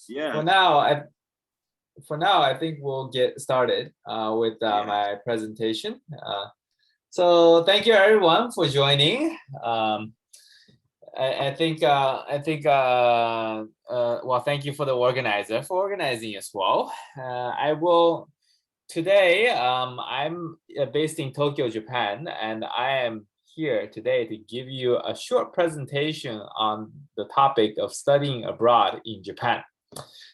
Yeah. For now, I think we'll get started with my presentation. So thank you everyone for joining. I think well, thank you for the organizer for organizing as well. Today, I'm based in Tokyo, Japan, and I am here today to give you a short presentation on the topic of studying abroad in Japan.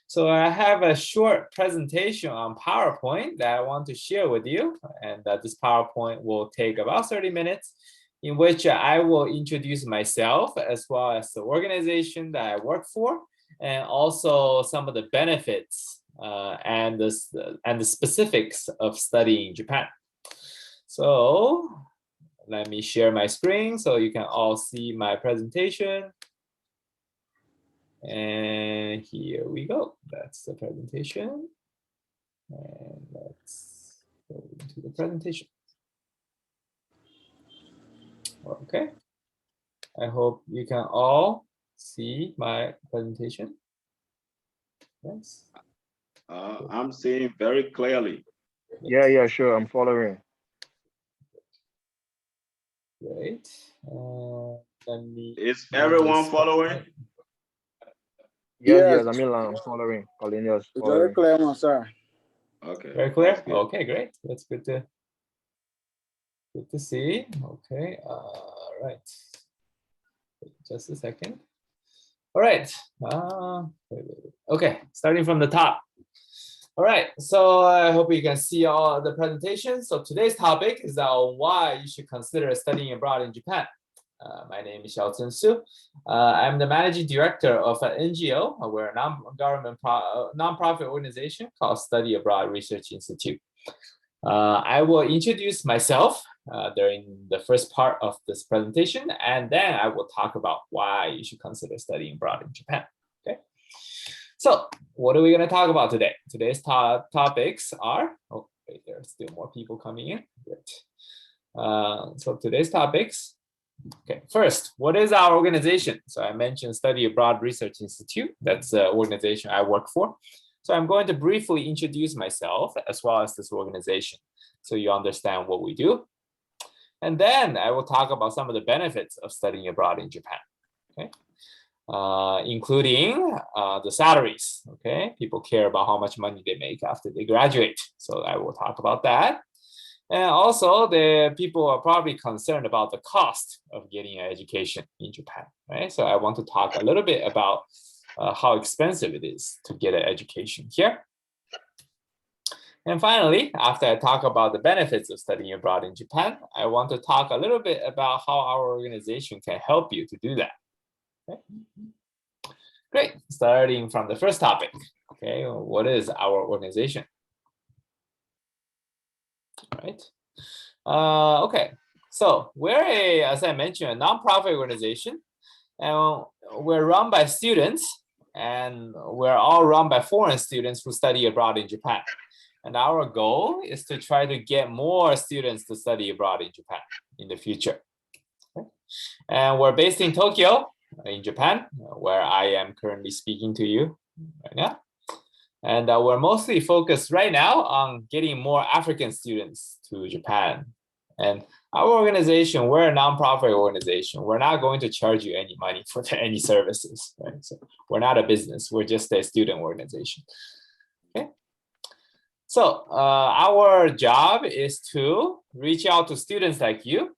So I have a short presentation on PowerPoint that I want to share with you, and this PowerPoint will take about 30 minutes, in which I will introduce myself as well as the organization that I work for, and also some of the benefits and the specifics of studying in Japan. So let me share my screen so you can all see my presentation. And here we go. That's the presentation. And let's go into the presentation. Okay. I hope you can all see my presentation. Yes. I'm seeing very clearly. Yeah, sure. I'm following. Great. Is everyone following? Yes, I'm following. Colin, yes, following. Very clear, sir. Okay. Very clear. Okay, great. That's good to see. Okay. Right. Just a second. All right. Okay. Starting from the top. All right. So I hope you can see all the presentations. So today's topic is why you should consider studying abroad in Japan. My name is Xiaochen Su. I'm the managing director of an NGO. We're a non-government nonprofit organization called Study Abroad Research Institute. I will introduce myself during the first part of this presentation, and then I will talk about why you should consider studying abroad in Japan. Okay. So what are we going to talk about today? Today's topics are, oh, wait, there are still more people coming in. Good. So today's topics. Okay, first, what is our organization? So I mentioned Study Abroad Research Institute. That's the organization I work for. So I'm going to briefly introduce myself as well as this organization so you understand what we do. And then I will talk about some of the benefits of studying abroad in Japan, okay? Including the salaries, okay? People care about how much money they make after they graduate. So I will talk about that. And also, the people are probably concerned about the cost of getting an education in Japan, right? So I want to talk a little bit about how expensive it is to get an education here. And finally, after I talk about the benefits of studying abroad in Japan, I want to talk a little bit about how our organization can help you to do that. Okay. Great, starting from the first topic. Okay, what is our organization? Right. Okay. So we're as I mentioned, a nonprofit organization, and we're run by students, and we're all run by foreign students who study abroad in Japan. And our goal is to try to get more students to study abroad in Japan in the future. Okay. And we're based in Tokyo, in Japan, where I am currently speaking to you right now. And we're mostly focused right now on getting more African students to Japan. And our organization, we're a nonprofit organization. We're not going to charge you any money for any services, right? So we're not a business. We're just a student organization. Okay. So our job is to reach out to students like you.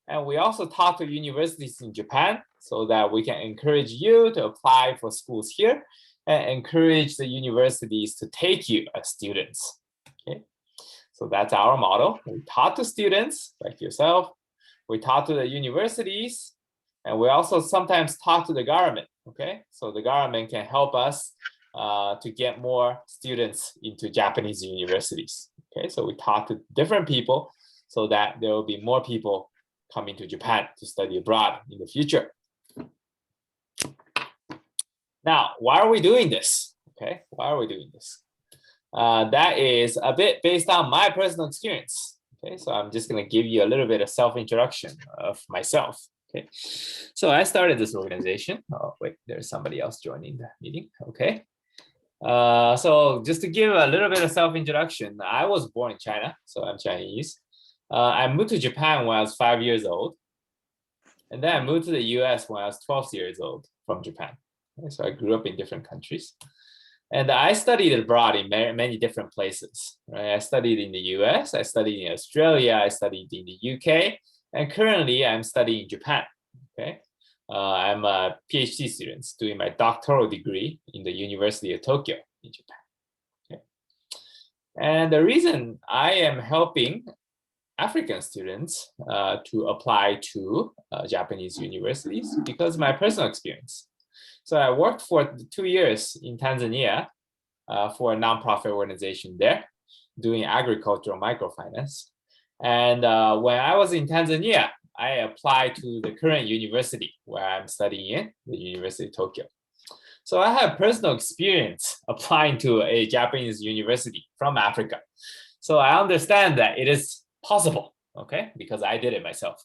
And we also talk to universities in Japan so that we can encourage you to apply for schools here and encourage the universities to take you as students. Okay, so that's our model. We talk to students like yourself. We talk to the universities, and we also sometimes talk to the government. Okay, so the government can help us to get more students into Japanese universities. Okay, so we talk to different people so that there will be more people coming to Japan to study abroad in the future. Now, why are we doing this? Okay, why are we doing this? That is a bit based on my personal experience. Okay, so I'm just going to give you a little bit of self-introduction of myself. Okay, so I started this organization. Oh, wait, there's somebody else joining the meeting. Okay, So just to give a little bit of self-introduction, I was born in China, so I'm Chinese. I moved to Japan when I was 5 years old. And then I moved to the US when I was 12 years old from Japan. So I grew up in different countries. And I studied abroad in many different places. Right? I studied in the US, I studied in Australia, I studied in the UK, and currently I'm studying in Japan. Okay, I'm a PhD student doing my doctoral degree in the University of Tokyo in Japan. Okay. And the reason I am helping African students to apply to Japanese universities because of my personal experience. So I worked for 2 years in Tanzania for a nonprofit organization there, doing agricultural microfinance. And when I was in Tanzania, I applied to the current university where I'm studying in, the University of Tokyo. So I have personal experience applying to a Japanese university from Africa. So I understand that it is possible, okay, because I did it myself,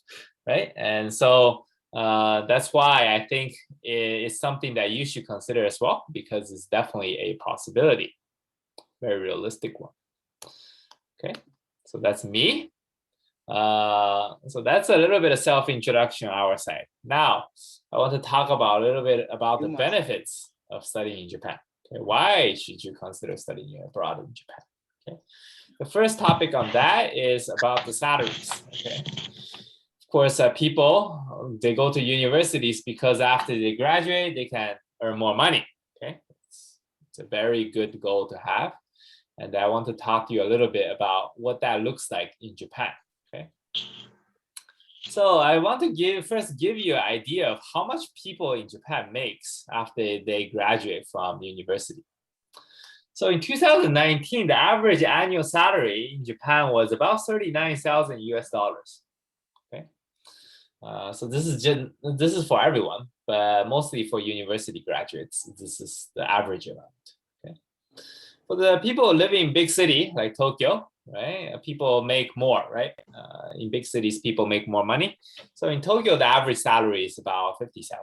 right? And so that's why I think it's something that you should consider as well, because it's definitely a possibility, very realistic one. Okay, so that's me. So that's a little bit of self-introduction on our side. Now, I want to talk about a little bit about the benefits of studying in Japan. Okay, why should you consider studying abroad in Japan? Okay, the first topic on that is about the salaries. Okay, of course, people they go to universities because after they graduate, they can earn more money. Okay, it's a very good goal to have, and I want to talk to you a little bit about what that looks like in Japan. Okay, so I want to first give you an idea of how much people in Japan makes after they graduate from university. So in 2019, the average annual salary in Japan was about 39,000 US dollars. Okay, so this is for everyone, but mostly for university graduates. This is the average amount. Okay, for the people living in big city like Tokyo, right? People make more, right? In big cities, people make more money. So in Tokyo, the average salary is about $50,000.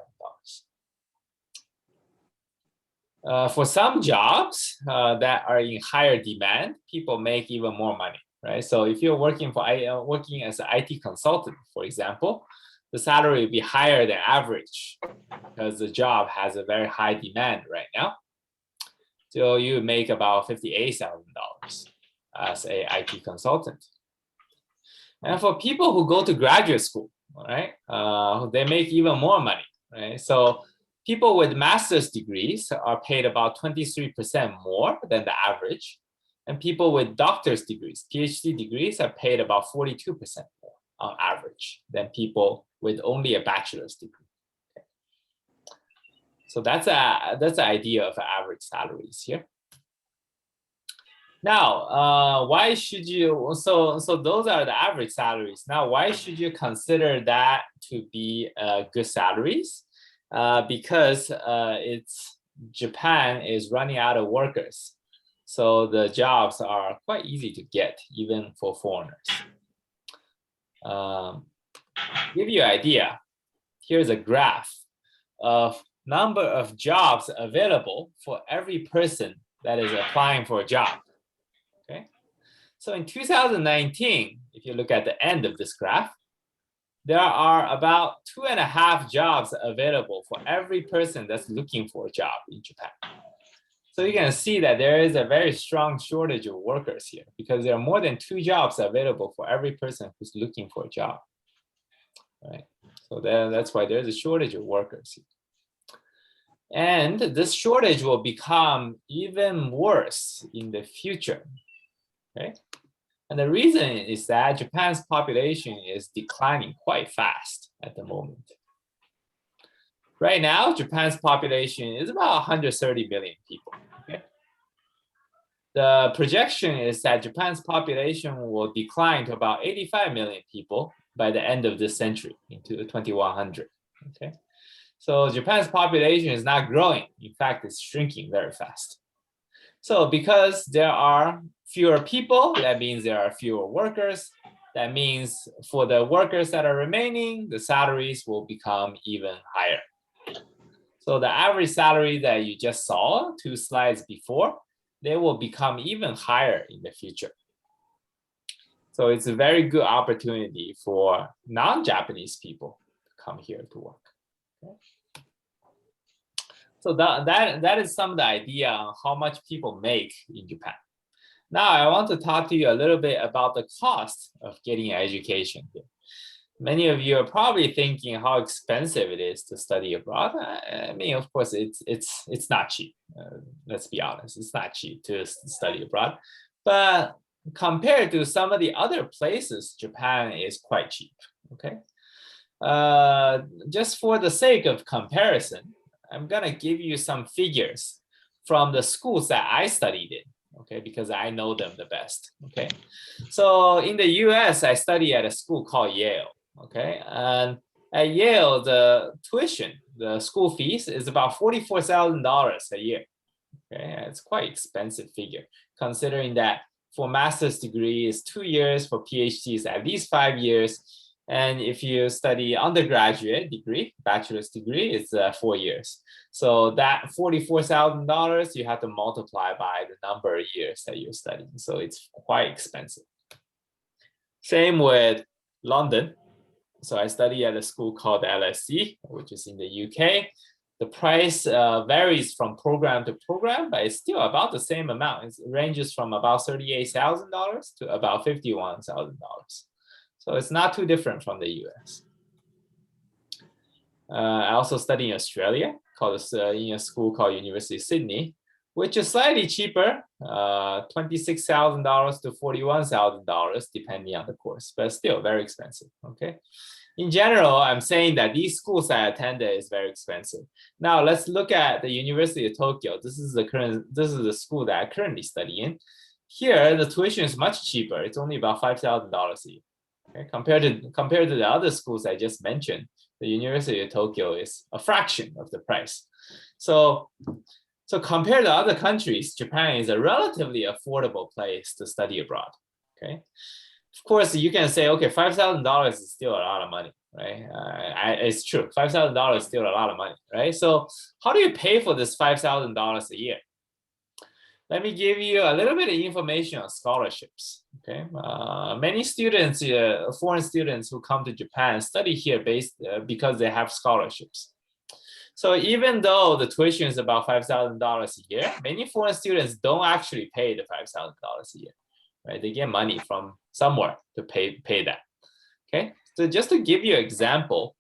For some jobs that are in higher demand, people make even more money, right? So if you're working as an IT consultant, for example, the salary will be higher than average because the job has a very high demand right now. So you make about $58,000 as a IT consultant. And for people who go to graduate school, right, they make even more money, right? So people with master's degrees are paid about 23% more than the average. And people with doctor's degrees, PhD degrees, are paid about 42% more on average than people with only a bachelor's degree. Okay. So that's the idea of average salaries here. Now, why should you, so those are the average salaries. Now, why should you consider that to be good salaries? Because Japan is running out of workers. So the jobs are quite easy to get, even for foreigners. Give you an idea, here's a graph of number of jobs available for every person that is applying for a job. Okay, so in 2019, if you look at the end of this graph, there are about 2.5 jobs available for every person that's looking for a job in Japan. So you can see that there is a very strong shortage of workers here because there are more than 2 jobs available for every person who's looking for a job. Right? So that's why there's a shortage of workers here. And this shortage will become even worse in the future. Okay? And the reason is that Japan's population is declining quite fast at the moment. Right now, Japan's population is about 130 million people. Okay? The projection is that Japan's population will decline to about 85 million people by the end of this century, into 2100. Okay? So Japan's population is not growing. In fact, it's shrinking very fast. So because there are fewer people, that means there are fewer workers. That means for the workers that are remaining, the salaries will become even higher. So the average salary that you just saw 2 slides before, they will become even higher in the future. So it's a very good opportunity for non-Japanese people to come here to work. Okay. So that is some of the idea on how much people make in Japan. Now I want to talk to you a little bit about the cost of getting an education here. Many of you are probably thinking how expensive it is to study abroad. I mean, of course, it's not cheap. Let's be honest, it's not cheap to study abroad. But compared to some of the other places, Japan is quite cheap. Okay. Just for the sake of comparison, I'm gonna give you some figures from the schools that I studied in. Okay, because I know them the best. Okay, so in the U.S., I study at a school called Yale. Okay, and at Yale, the tuition, the school fees is about $44,000 a year. Okay, it's quite expensive figure, considering that for master's degree is 2 years, for PhD is at least 5 years, and if you study undergraduate degree, bachelor's degree, it's 4 years. So that $44,000 you have to multiply by the number of years that you're studying. So it's quite expensive. Same with London. So I study at a school called LSE, which is in the UK. The price varies from program to program, but it's still about the same amount. It ranges from about $38,000 to about $51,000. So it's not too different from the US. I also study in Australia, in a school called University of Sydney, which is slightly cheaper, $26,000 to $41,000, depending on the course, but still very expensive, okay? In general, I'm saying that these schools I attended is very expensive. Now let's look at the University of Tokyo. This is the school that I currently study in. Here, the tuition is much cheaper. It's only about $5,000 a year. Okay? Compared to the other schools I just mentioned, the University of Tokyo is a fraction of the price. So compared to other countries, Japan is a relatively affordable place to study abroad. Okay, of course you can say, okay, $5,000 is still a lot of money, right? It's true, $5,000 is still a lot of money, right? So how do you pay for this $5,000 a year? Let me give you a little bit of information on scholarships. Okay, many students, foreign students who come to Japan study here because they have scholarships. So even though the tuition is about $5,000 a year, many foreign students don't actually pay the $5,000 a year, right? They get money from somewhere to pay that. Okay, so just to give you an example,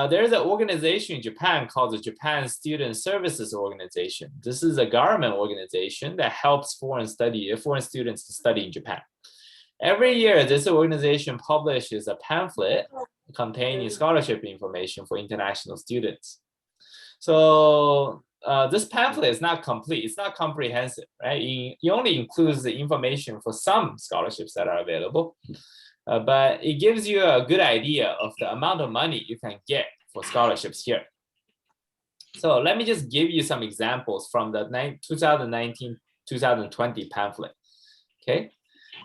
there is an organization in Japan called the Japan Student Services Organization. This is a government organization that helps foreign students to study in Japan. Every year, this organization publishes a pamphlet containing scholarship information for international students. So this pamphlet is not complete, it's not comprehensive, right? It only includes the information for some scholarships that are available. But it gives you a good idea of the amount of money you can get for scholarships here. So let me just give you some examples from the 2019-2020 pamphlet. Okay,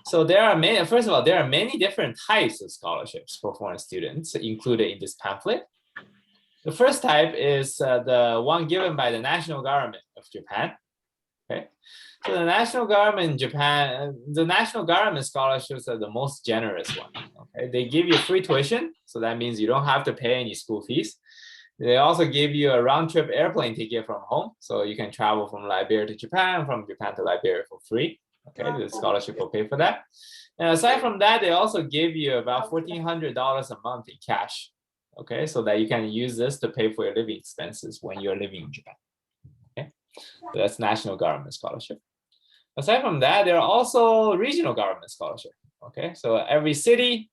so first of all, there are many different types of scholarships for foreign students included in this pamphlet. The first type is the one given by the national government of Japan. Okay, so the national government in Japan, the national government scholarships are the most generous one. Okay, they give you free tuition, so that means you don't have to pay any school fees. They also give you a round-trip airplane ticket from home, so you can travel from Liberia to Japan, from Japan to Liberia for free. Okay, the scholarship will pay for that. And aside from that, they also give you about $1,400 a month in cash. Okay, so that you can use this to pay for your living expenses when you're living in Japan. Okay, so that's national government scholarship. Aside from that, there are also regional government scholarship. Okay, so every city,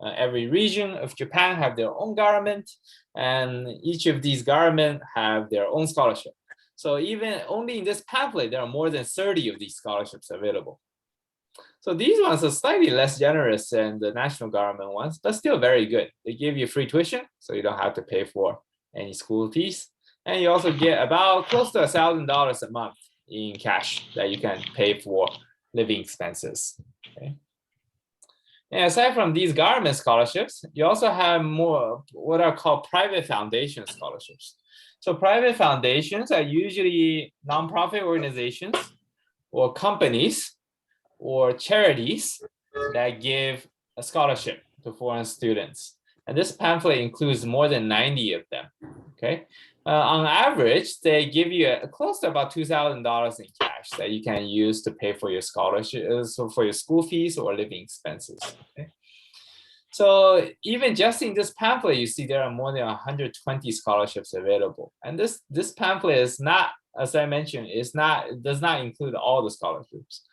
every region of Japan have their own government, and each of these governments have their own scholarship. So even only in this pamphlet, there are more than 30 of these scholarships available. So these ones are slightly less generous than the national government ones, but still very good. They give you free tuition, so you don't have to pay for any school fees. And you also get about close to $1,000 a month in cash that you can pay for living expenses. Okay. And aside from these government scholarships, you also have more what are called private foundation scholarships. So private foundations are usually nonprofit organizations or companies or charities that give a scholarship to foreign students. And this pamphlet includes more than 90 of them, okay? On average, they give you close to about $2,000 in cash that you can use to pay for your scholarship, so for your school fees or living expenses, okay? So even just in this pamphlet, you see there are more than 120 scholarships available. And this pamphlet is not, as I mentioned, it does not include all the scholarships.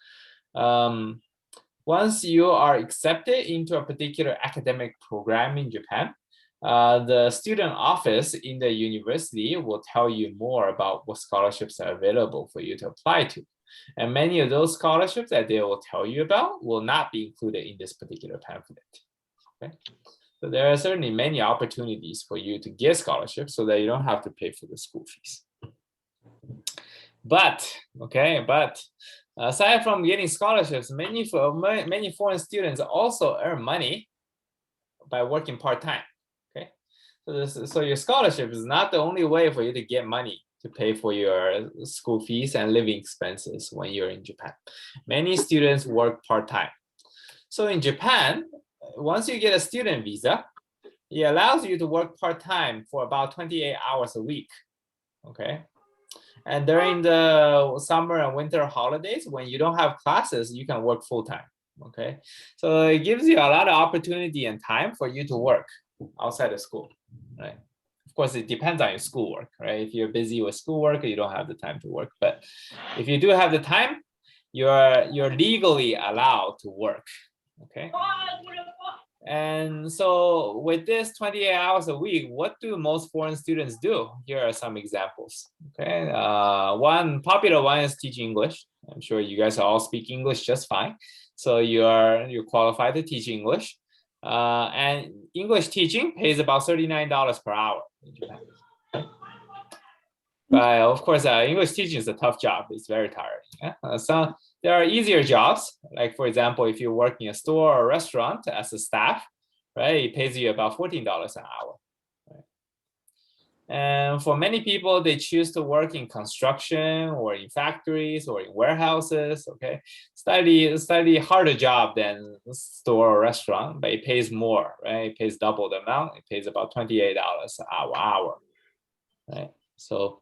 Once you are accepted into a particular academic program in Japan, the student office in the university will tell you more about what scholarships are available for you to apply to. And many of those scholarships that they will tell you about will not be included in this particular pamphlet. Okay? So there are certainly many opportunities for you to get scholarships so that you don't have to pay for the school fees. But aside from getting scholarships, many foreign students also earn money by working part-time. Okay, so your scholarship is not the only way for you to get money to pay for your school fees and living expenses when you're in Japan. Many students work part-time. So in Japan, once you get a student visa, it allows you to work part-time for about 28 hours a week. Okay. And during the summer and winter holidays, when you don't have classes, you can work full-time, okay? So it gives you a lot of opportunity and time for you to work outside of school, right? Of course, it depends on your schoolwork, right? If you're busy with schoolwork, you don't have the time to work. But if you do have the time, you're legally allowed to work, okay? And so with this 28 hours a week, what do most foreign students do? Here are some examples. Okay, one popular one is teaching English. I'm sure you guys all speak English just fine. So you're qualified to teach English. And English teaching pays about $39 per hour in Japan. But of course, English teaching is a tough job. It's very tiring. Yeah? So there are easier jobs, like for example, if you work in a store or a restaurant as a staff, right? It pays you about $14 an hour. Right? And for many people, they choose to work in construction or in factories or in warehouses. Okay, slightly harder job than store or restaurant, but it pays more, right? It pays double the amount. It pays about $28 an hour, right? So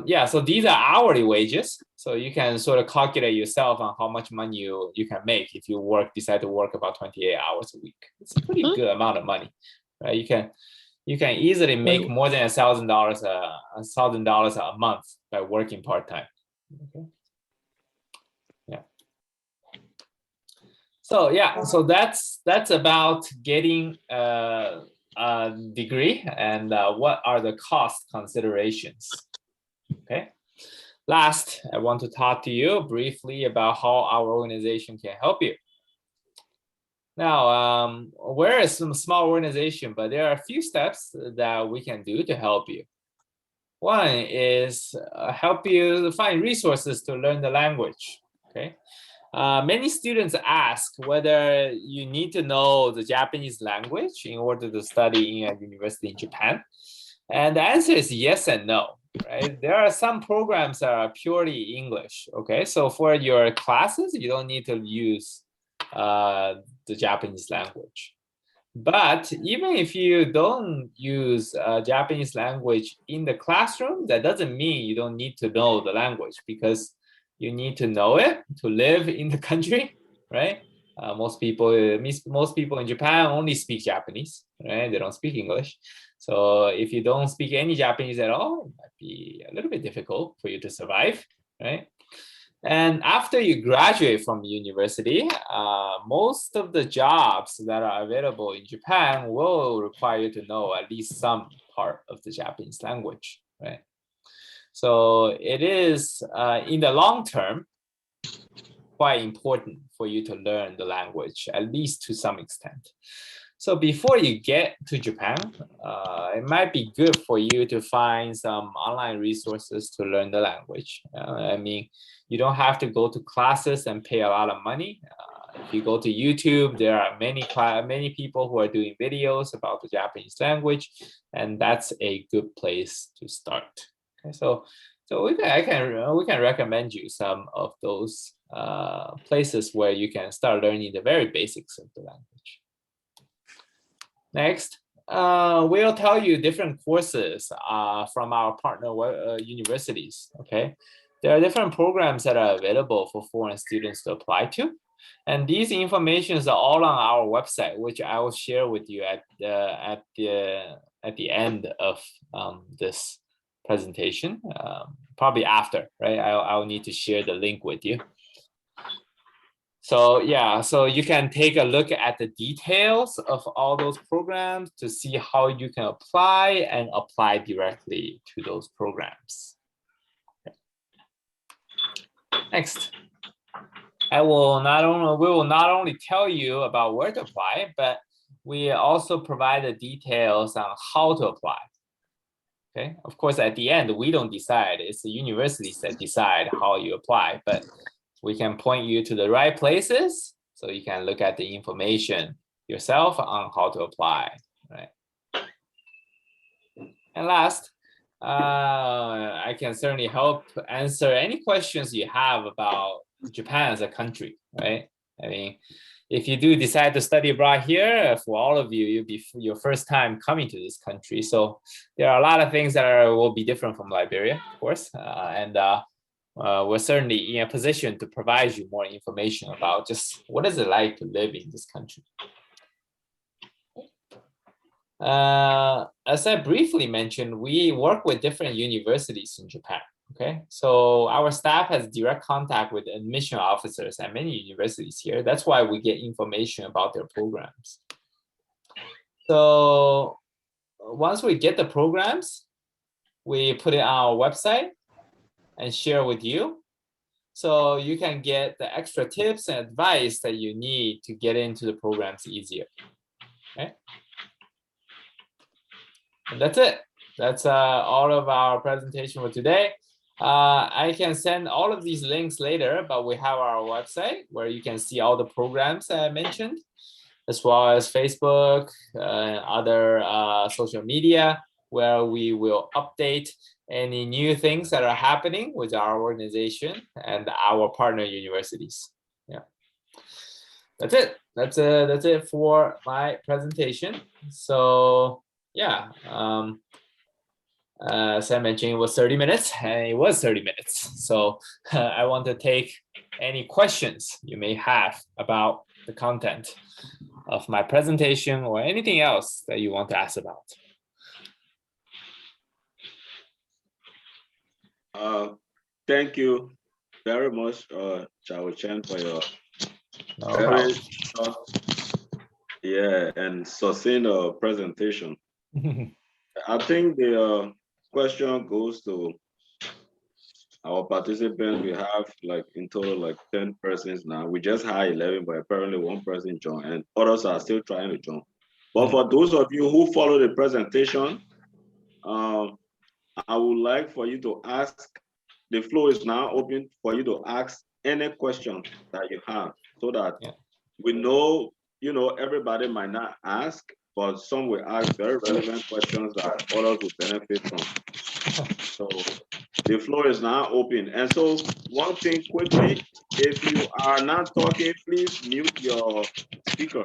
yeah, so these are hourly wages. So you can sort of calculate yourself on how much money you can make if you decide to work about 28 hours a week. It's a pretty good amount of money, right? You can easily make more than $1,000 a month by working part-time. Okay. Yeah. So yeah, so that's about getting a degree and what are the cost considerations. Okay. Last, I want to talk to you briefly about how our organization can help you. Now, we're a small organization, but there are a few steps that we can do to help you. One is help you find resources to learn the language. Okay. Many students ask whether you need to know the Japanese language in order to study in a university in Japan. And the answer is yes and no, right? There are some programs that are purely English, okay? So for your classes, you don't need to use the Japanese language. But even if you don't use Japanese language in the classroom, that doesn't mean you don't need to know the language, because you need to know it to live in the country, right? Most people in Japan only speak Japanese, right? They don't speak English. So if you don't speak any Japanese at all, it might be a little bit difficult for you to survive, right? And after you graduate from university, most of the jobs that are available in Japan will require you to know at least some part of the Japanese language, right? So it is, in the long term, quite important for you to learn the language, at least to some extent. So before you get to Japan, it might be good for you to find some online resources to learn the language. I mean, you don't have to go to classes and pay a lot of money. If you go to YouTube, there are many people who are doing videos about the Japanese language, and that's a good place to start. Okay, so we can recommend you some of those places where you can start learning the very basics of the language. Next, we'll tell you different courses from our partner universities. Okay, there are different programs that are available for foreign students to apply to, and these informations are all on our website, which I will share with you at the end of this presentation, probably after, right? I'll need to share the link with you. So yeah, so you can take a look at the details of all those programs to see how you can apply directly to those programs. Next, we will not only tell you about where to apply, but we also provide the details on how to apply. Okay, of course, at the end, we don't decide. It's the universities that decide how you apply, but we can point you to the right places so you can look at the information yourself on how to apply, right? And last, I can certainly help answer any questions you have about Japan as a country, right? I mean, if you do decide to study abroad here, for all of you, it'll be your first time coming to this country. So there are a lot of things that will be different from Liberia, of course, and we're certainly in a position to provide you more information about just what is it like to live in this country. As I briefly mentioned, we work with different universities in Japan. Okay, so our staff has direct contact with admission officers at many universities here. That's why we get information about their programs. So once we get the programs, we put it on our website and share with you, so you can get the extra tips and advice that you need to get into the programs easier. Okay, and that's it. That's all of our presentation for today. I can send all of these links later, but we have our website where you can see all the programs I mentioned, as well as Facebook and other social media, where we will update any new things that are happening with our organization and our partner universities. Yeah, that's it. That's it for my presentation. So yeah, as I mentioned, it was 30 minutes, and it was 30 minutes. So I want to take any questions you may have about the content of my presentation or anything else that you want to ask about. Thank you very much, Xiaochen, for your very short, and succinct presentation. I think the question goes to our participants. We have like in total like 10 persons now. We just had 11, but apparently one person joined, and others are still trying to join. But for those of you who follow the presentation, I would like for you to ask. The floor is now open for you to ask any question that you have, so that we know, everybody might not ask, but some will ask very relevant questions that others will benefit from. So the floor is now open. And so one thing quickly, if you are not talking, please mute your speaker.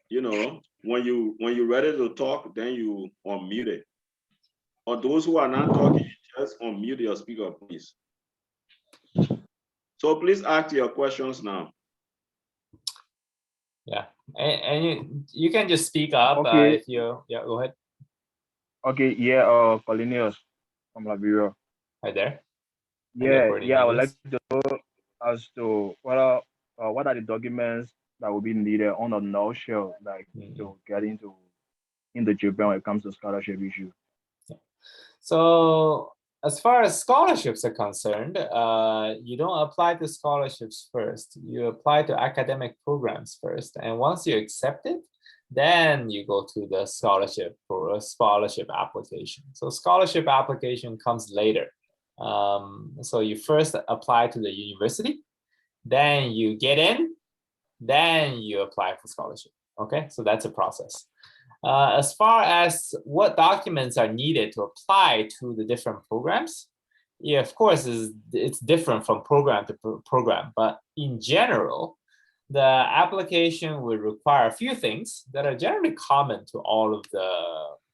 When you're ready to talk, then you unmute it. Or those who are not talking, just unmute your speaker, please. So please ask your questions now. Yeah, and you can just speak up if you, go ahead. Okay, Cornelius from Liberia. Hi there. I would like to know as to what are the documents that will be needed on a nutshell, like to get into Japan when it comes to scholarship issue. So as far as scholarships are concerned, you don't apply to scholarships first. You apply to academic programs first. And once you're accepted, then you go to the scholarship application. So scholarship application comes later. So you first apply to the university, then you get in, then you apply for scholarship. Okay, so that's a process. As far as what documents are needed to apply to the different programs, yeah, of course, it's different from program to program, but in general, the application will require a few things that are generally common to all of the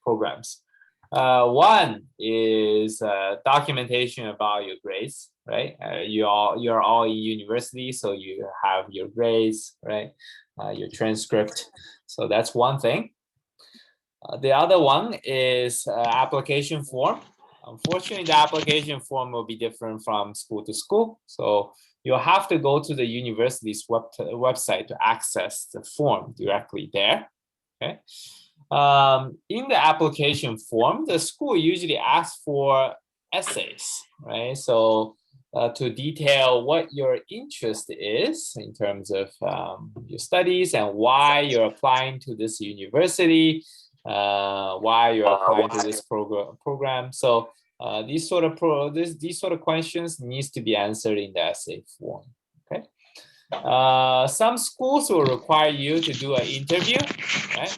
programs. One is documentation about your grades, right? You're all in university, so you have your grades, right? Your transcript. So that's one thing. The other one is application form. Unfortunately, the application form will be different from school to school. So you'll have to go to the university's website to access the form directly there. Okay. In the application form, the school usually asks for essays, right? So to detail what your interest is in terms of your studies and why you're applying to this university, why you're applying to this program. So these sort of questions needs to be answered in the essay form. Okay. Some schools will require you to do an interview, right?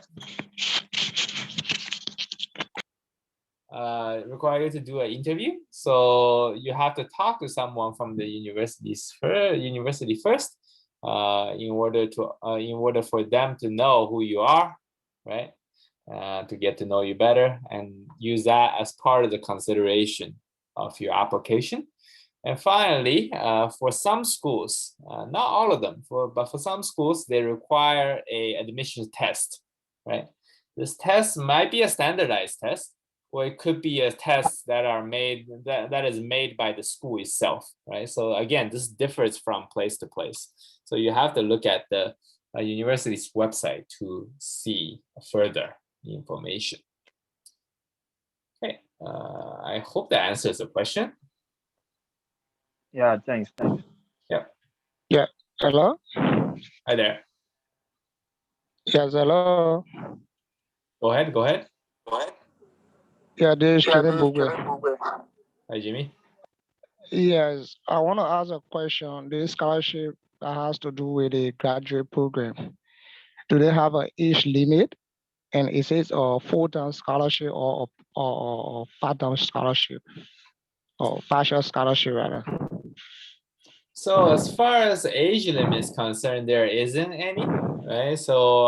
Require you to do an interview. So you have to talk to someone from the university first, in order for them to know who you are, right? To get to know you better and use that as part of the consideration of your application. And finally, for some schools, not all of them, but for some schools, they require a admission test, right? This test might be a standardized test, or it could be a test that is made by the school itself, right? So again, this differs from place to place. So you have to look at the university's website to see further information. Okay, I hope that answers the question. Yeah, thanks. Yeah. Yeah. Hello? Hi there. Yes, hello. Go ahead. Yeah, this is Jimmy Bugwe. Hi, Jimmy. Yes, I want to ask a question. This scholarship that has to do with the graduate program, do they have an age limit? And is it a full-time scholarship or part-time scholarship or partial scholarship rather? So as far as age limit is concerned, there isn't any, right? So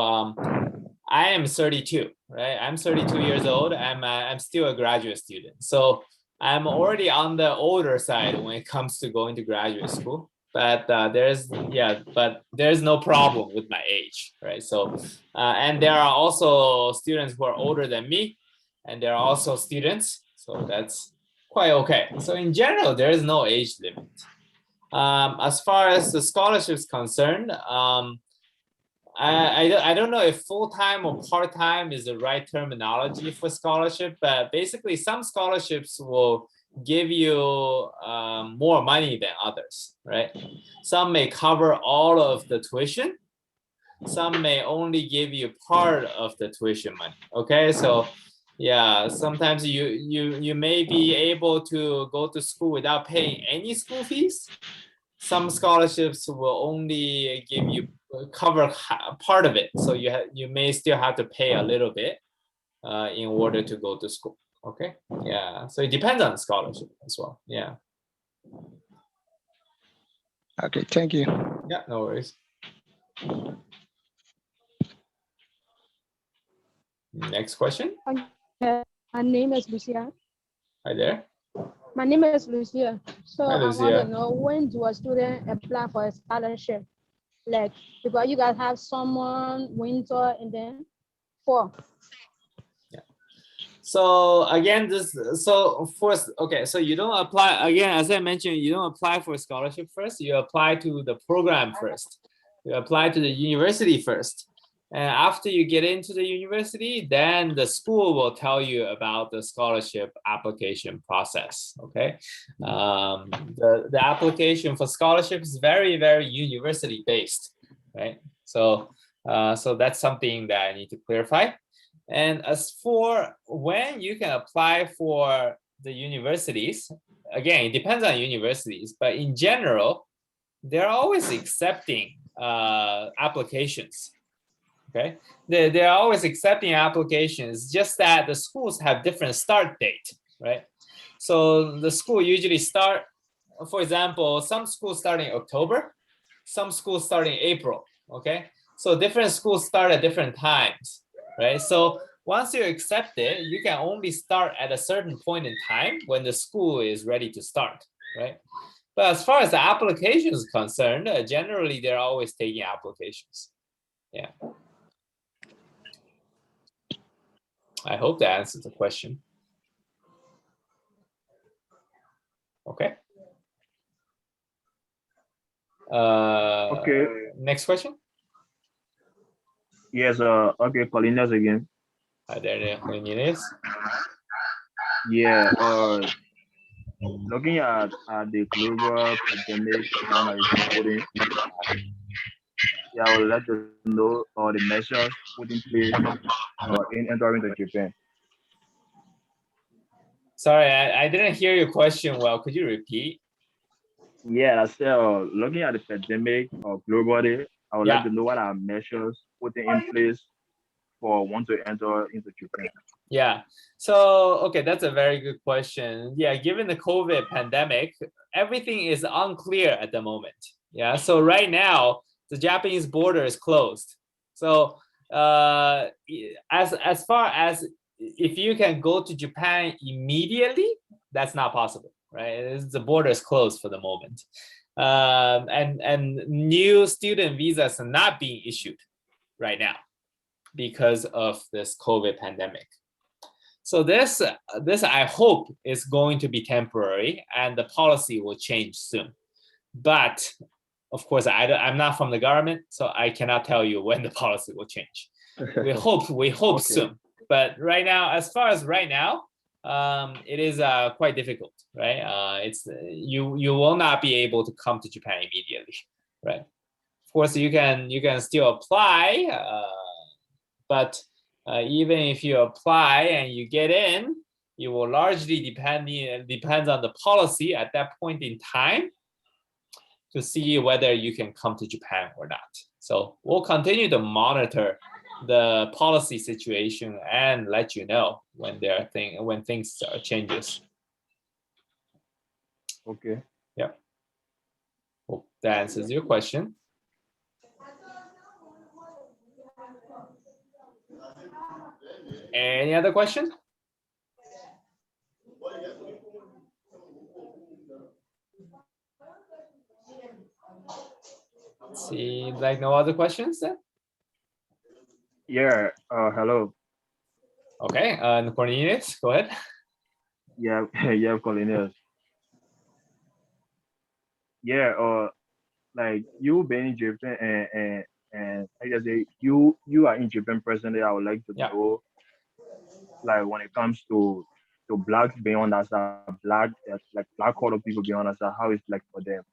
I am 32, right? I'm 32 years old. I'm still a graduate student. So I'm already on the older side when it comes to going to graduate school. But there's no problem with my age, right? So and there are also students who are older than me, and there are also students, so that's quite okay. So in general, there is no age limit. As far as the scholarship is concerned, I don't know if full-time or part-time is the right terminology for scholarship, but basically some scholarships will give you more money than others, right? Some may cover all of the tuition. Some may only give you part of the tuition money, okay? So yeah, sometimes you may be able to go to school without paying any school fees. Some scholarships will only give you cover part of it, so you may still have to pay a little bit in order to go to school. Okay, yeah, so it depends on the scholarship as well. Yeah. Okay, thank you. Yeah, no worries. Next question. My name is Lucia. Hi there. My name is Lucia. So Hi, I Lucia. want to know, when do a student apply for a scholarship? Like, because you guys have summer, winter, and then fall. Yeah. So again, so you don't apply, again, as I mentioned, you don't apply for a scholarship first, you apply to the program first. You apply to the university first. And after you get into the university, then the school will tell you about the scholarship application process, okay? The application for scholarship is very, very university based, right? So that's something that I need to clarify. And as for when you can apply for the universities, again, it depends on universities, but in general, they're always accepting applications. Okay, they're always accepting applications, just that the schools have different start date, right? So the school usually start, for example, some schools start in October, some schools start in April, okay? So different schools start at different times, right? So once you're accepted, you can only start at a certain point in time when the school is ready to start, right? But as far as the application is concerned, generally they're always taking applications. Yeah. I hope that answers the question. Okay. Okay. Next question. Yes. Okay. Paulinus again. Hi there, Cornelius. Yeah. Looking at the global pandemic that is putting, yeah, I would like to know the measures put in place in entering the Japan. Sorry, I didn't hear your question well. Could you repeat? Yeah, I said, looking at the pandemic globally, I would like to know what are measures put in place for one to enter into Japan. Yeah, so, okay, that's a very good question. Yeah, given the COVID pandemic, everything is unclear at the moment. Yeah, so right now, the Japanese border is closed. So as far as if you can go to Japan immediately, that's not possible, right? The border is closed for the moment. And new student visas are not being issued right now because of this COVID pandemic. So this I hope is going to be temporary, and the policy will change soon. But of course, I'm not from the government, so I cannot tell you when the policy will change. We hope okay. Soon. But right now, as far as right now, it is quite difficult, right? It's you will not be able to come to Japan immediately, right? Of course, you can still apply, but even if you apply and you get in, it will largely depends on the policy at that point in time to see whether you can come to Japan or not. So we'll continue to monitor the policy situation and let you know when things changes. Okay. Yeah. Hope that answers your question. Any other question? Seems like no other questions then? Yeah, hello. Okay, Cornelius, go ahead. Yeah, yeah, Cornelius. Yeah, like you being in Japan and I guess you are in Japan presently. I would like to know, like when it comes to blacks being on that side, black color people being on that side, how it's like for them,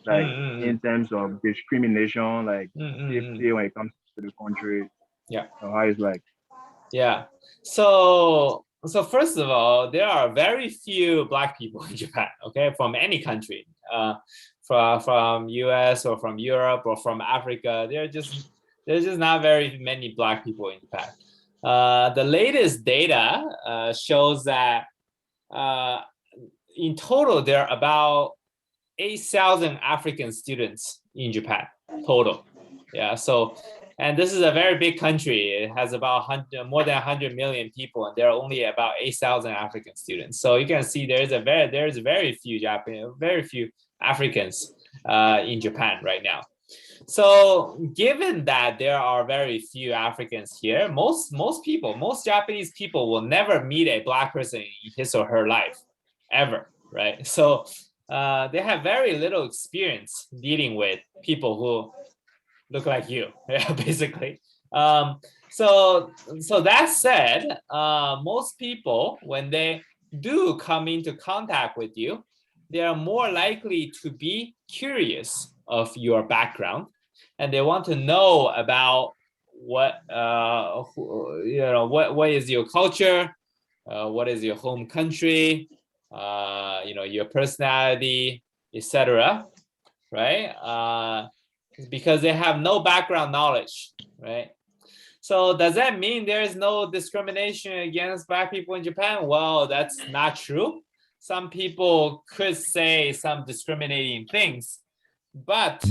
like in terms of discrimination, like safety when it comes to the country. Yeah, how it's like. Yeah. So first of all, there are very few black people in Japan, okay, from any country, from US or from Europe or from Africa. There's just not very many black people in Japan. The latest data shows that in total there are about 8,000 African students in Japan total. Yeah, so. And this is a very big country. It has about more than 100 million people, and there are only about 8,000 African students. So you can see there's very few Africans in Japan right now. So given that there are very few Africans here, most Japanese people will never meet a black person in his or her life, ever, right? So they have very little experience dealing with people who look like you, yeah, basically. So that said, most people, when they do come into contact with you, they are more likely to be curious of your background, and they want to know about what what is your culture, what is your home country, your personality, etc. Right? because they have no background knowledge, right? So does that mean there is no discrimination against Black people in Japan? Well, that's not true. Some people could say some discriminating things, but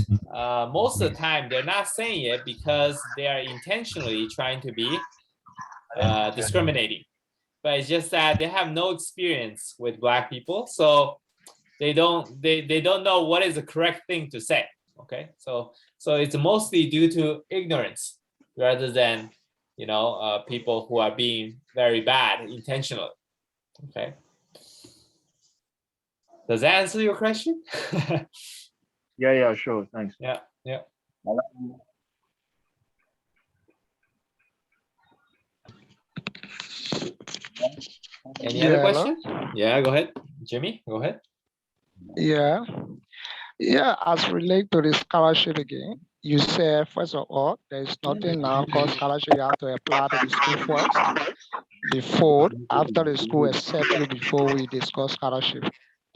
most of the time they're not saying it because they are intentionally trying to be discriminating. But it's just that they have no experience with Black people, so they don't know what is the correct thing to say. Okay, so it's mostly due to ignorance rather than, you know, people who are being very bad intentionally. Okay, does that answer your question? Yeah, sure, thanks. Yeah. Any other question? Yeah, go ahead, Jimmy. Go ahead. Yeah, as relate to the scholarship again, you said, first of all, there's nothing now called scholarship. You have to apply to the school first, before, after the school accept you, before we discuss scholarship.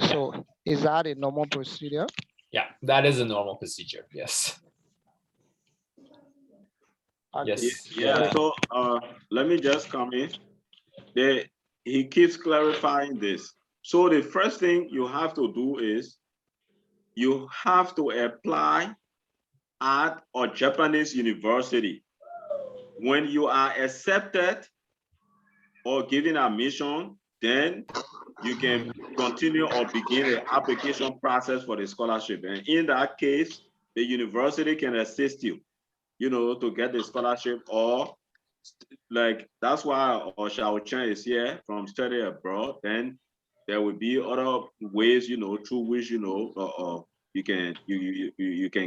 So is that a normal procedure? Yeah, that is a normal procedure, yes. Yes. Yeah, so let me just come in. He keeps clarifying this. So the first thing you have to do is you have to apply at a Japanese university. When you are accepted or given admission, then you can continue or begin the application process for the scholarship. And in that case, the university can assist you, you know, to get the scholarship, or like that's why Xiaochen is here from study abroad. Then there will be other ways, you know, through which, you know, you can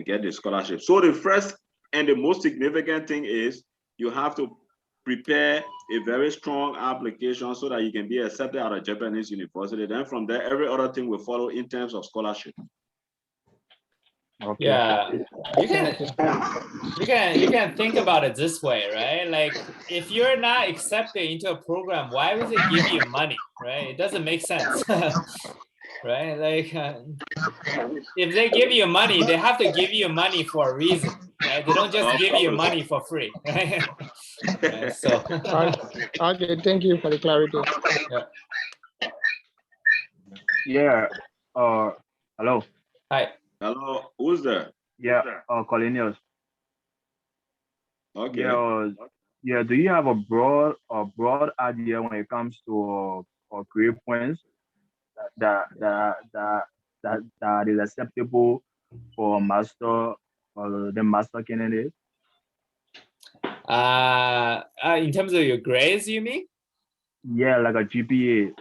get the scholarship. So the first and the most significant thing is you have to prepare a very strong application so that you can be accepted at a Japanese university. Then from there, every other thing will follow in terms of scholarship. Okay. Yeah, you can think about it this way, right? Like, if you're not accepted into a program, why would they give you money, right? It doesn't make sense. Right? Like, if they give you money, they have to give you money for a reason, right? They don't just give you money for free, right? Right, so Okay, thank you for the clarity. Yeah. Hello. Hi. Hello, who's there? Yeah. Colinius. Okay. Yeah. Do you have a broad idea when it comes to grade points that is acceptable for master or the master candidate? In terms of your grades, you mean? Yeah, like a GPA.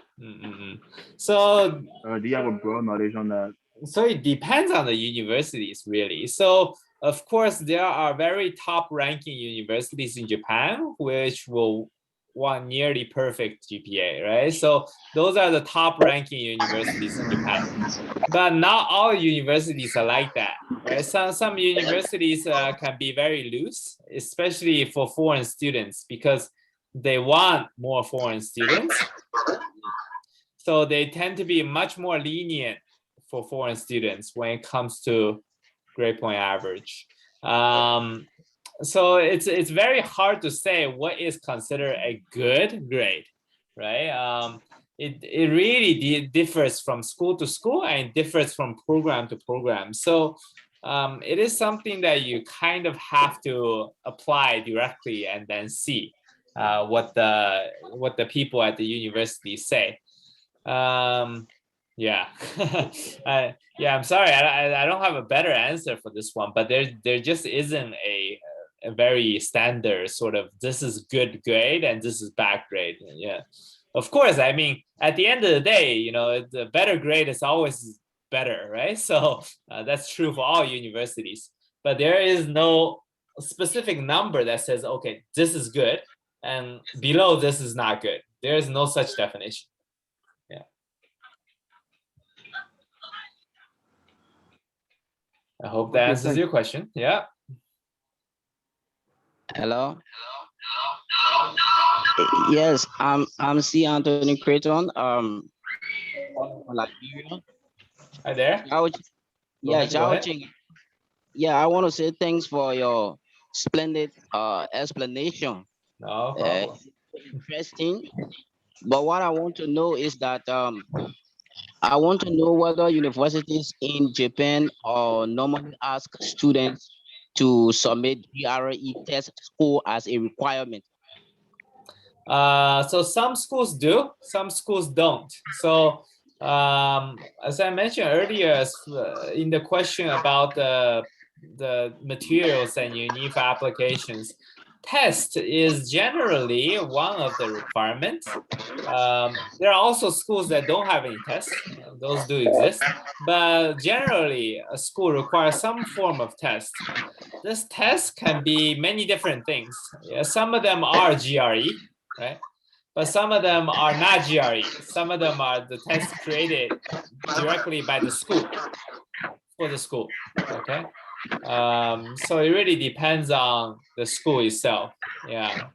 So do you have a broad knowledge on that? So it depends on the universities, really. So of course, there are very top ranking universities in Japan, which will want nearly perfect GPA, right? So those are the top ranking universities in Japan. But not all universities are like that, right? Some universities can be very loose, especially for foreign students, because they want more foreign students. So they tend to be much more lenient for foreign students when it comes to grade point average. So it's very hard to say what is considered a good grade, right? It really differs from school to school and differs from program to program. So it is something that you kind of have to apply directly and then see what the people at the university say. Yeah. Yeah, I'm sorry, I don't have a better answer for this one, but there just isn't a very standard sort of this is good grade and this is bad grade. Yeah, of course, I mean, at the end of the day, you know, the better grade is always better, right? So that's true for all universities, but there is no specific number that says, okay, this is good and below this is not good. There is no such definition. I hope that answers your question. Yeah. Hello. Yes, I'm C. Anthony Creighton. Liberia. Hi there. Yeah, Xiaochen. Yeah, I want to say thanks for your splendid explanation. No problem. Interesting. But what I want to know is that I want to know whether universities in Japan normally ask students to submit GRE test score as a requirement. So some schools do, some schools don't. So as I mentioned earlier, in the question about the materials that you need for applications, test is generally one of the requirements. There are also schools that don't have any tests. Those do exist, but generally a school requires some form of test. This test can be many different things. Yeah, some of them are GRE, right? But some of them are not GRE. Some of them are the tests created directly by the school, for the school, okay? So it really depends on the school itself, yeah.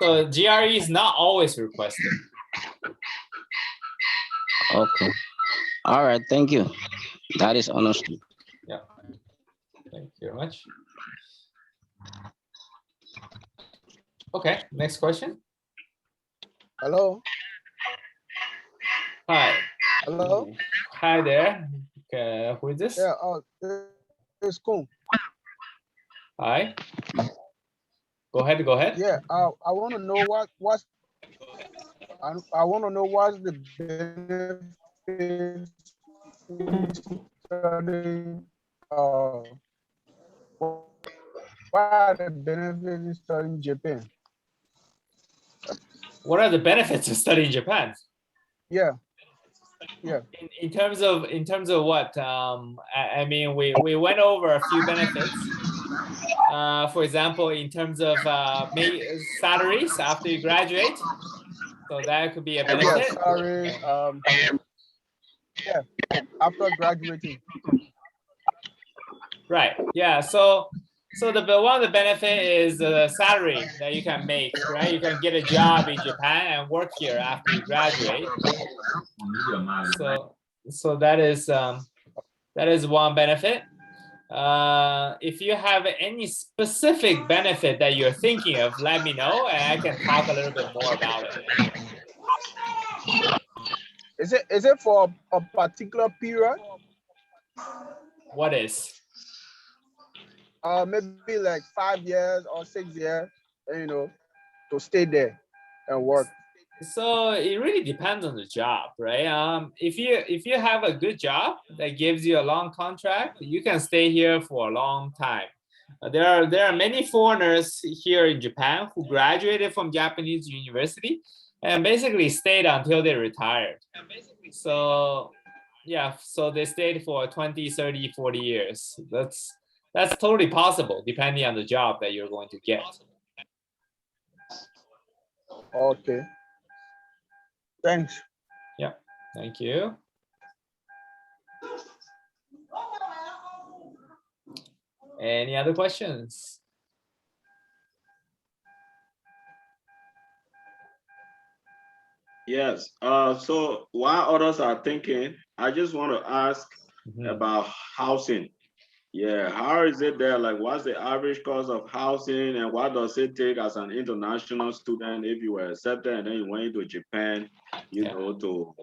So GRE is not always requested. Okay. All right. Thank you. That is understood. Yeah. Thank you very much. Okay, next question. Hello. Hi. Hello. Hi there. Okay, who is this? Yeah. It's cool. Hi. Go ahead. Go ahead. Yeah. I want to know what's I want to know what's the benefits studying. What are the benefits in studying Japan? What are the benefits of studying Japan? Yeah. Yeah. In terms of what? I mean, we went over a few benefits. For example, in terms of salaries after you graduate, so that could be a benefit. Yeah, salaries. Yeah, after graduating. Right. Yeah. So one of the benefit is the salary that you can make. Right. You can get a job in Japan and work here after you graduate. So that is one benefit. If you have any specific benefit that you're thinking of, let me know and I can talk a little bit more about it. Is it for a particular period? What is? Maybe like 5 years or 6 years, to stay there and work. So it really depends on the job, right? If you have a good job that gives you a long contract, you can stay here for a long time. There are many foreigners here in Japan who graduated from Japanese university and basically stayed until they retired. So yeah, so they stayed for 20, 30, 40 years. That's totally possible depending on the job that you're going to get. Okay. Thanks. Yeah, thank you. Any other questions? Yes. So while others are thinking, I just want to ask about housing. Yeah, how is it there? Like, what's the average cost of housing, and what does it take as an international student if you were accepted and then you went to Japan, to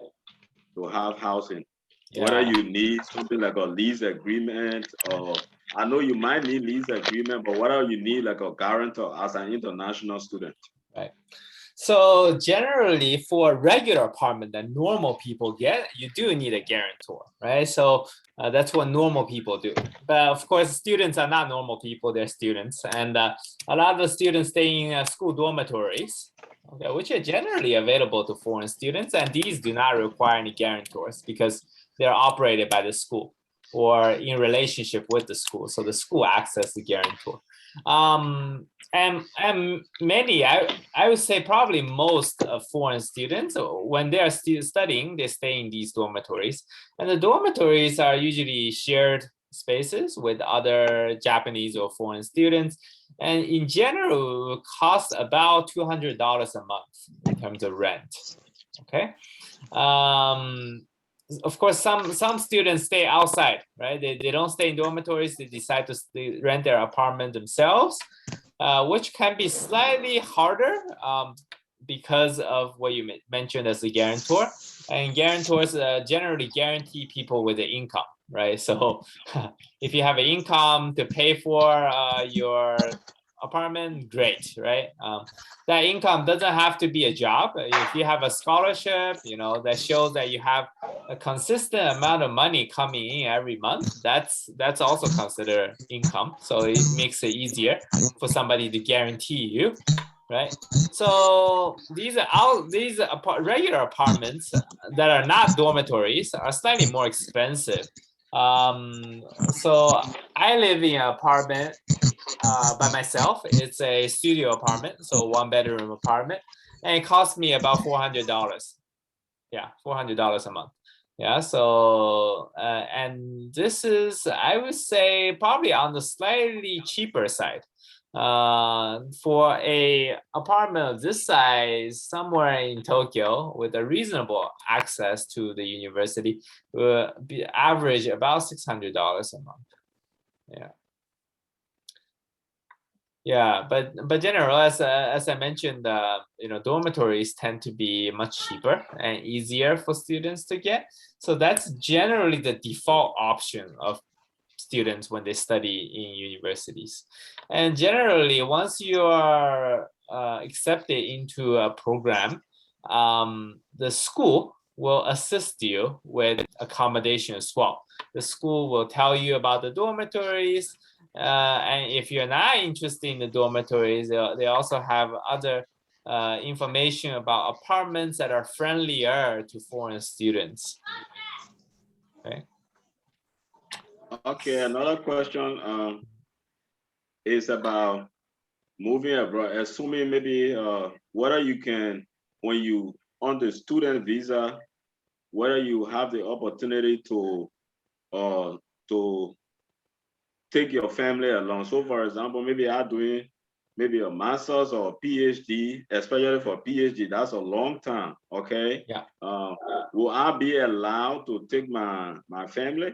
have housing? Yeah. Whether you need something like a lease agreement, or I know you might need lease agreement, but whether you need like a guarantor as an international student. Right. So generally, for a regular apartment that normal people get, you do need a guarantor, right? So that's what normal people do. But of course, students are not normal people; they're students, and a lot of the students stay in school dormitories, okay, which are generally available to foreign students, and these do not require any guarantors because they're operated by the school or in relationship with the school. So the school acts as the guarantor. And many, I would say probably most of foreign students, when they are still studying, they stay in these dormitories. And the dormitories are usually shared spaces with other Japanese or foreign students. And in general, it will cost about $200 a month in terms of rent, okay? of course, some students stay outside, right? They don't stay in dormitories. They decide to rent their apartment themselves, which can be slightly harder because of what you mentioned as a guarantor. And guarantors generally guarantee people with an income, right? So if you have an income to pay for your apartment, great, right? That income doesn't have to be a job. If you have a scholarship, that shows that you have a consistent amount of money coming in every month, that's also considered income. So it makes it easier for somebody to guarantee you, right? So these regular apartments that are not dormitories are slightly more expensive. So I live in an apartment by myself. It's a studio apartment, so 1-bedroom apartment, and it cost me about $400. Yeah, $400 a month. Yeah, so and this is, I would say, probably on the slightly cheaper side. For a apartment of this size somewhere in Tokyo with a reasonable access to the university will be average about $600 a month. Yeah. Yeah, but general, as I mentioned, dormitories tend to be much cheaper and easier for students to get. So that's generally the default option of students when they study in universities. And generally, once you are accepted into a program, the school will assist you with accommodation as well. The school will tell you about the dormitories. And if you're not interested in the dormitories, they also have other information about apartments that are friendlier to foreign students. Okay. Okay, another question is about moving abroad. Assuming maybe whether you can, when you on the student visa, whether you have the opportunity to take your family along. So for example, maybe I'm doing maybe a master's or a PhD, especially for PhD, that's a long time, okay? Yeah. Will I be allowed to take my family?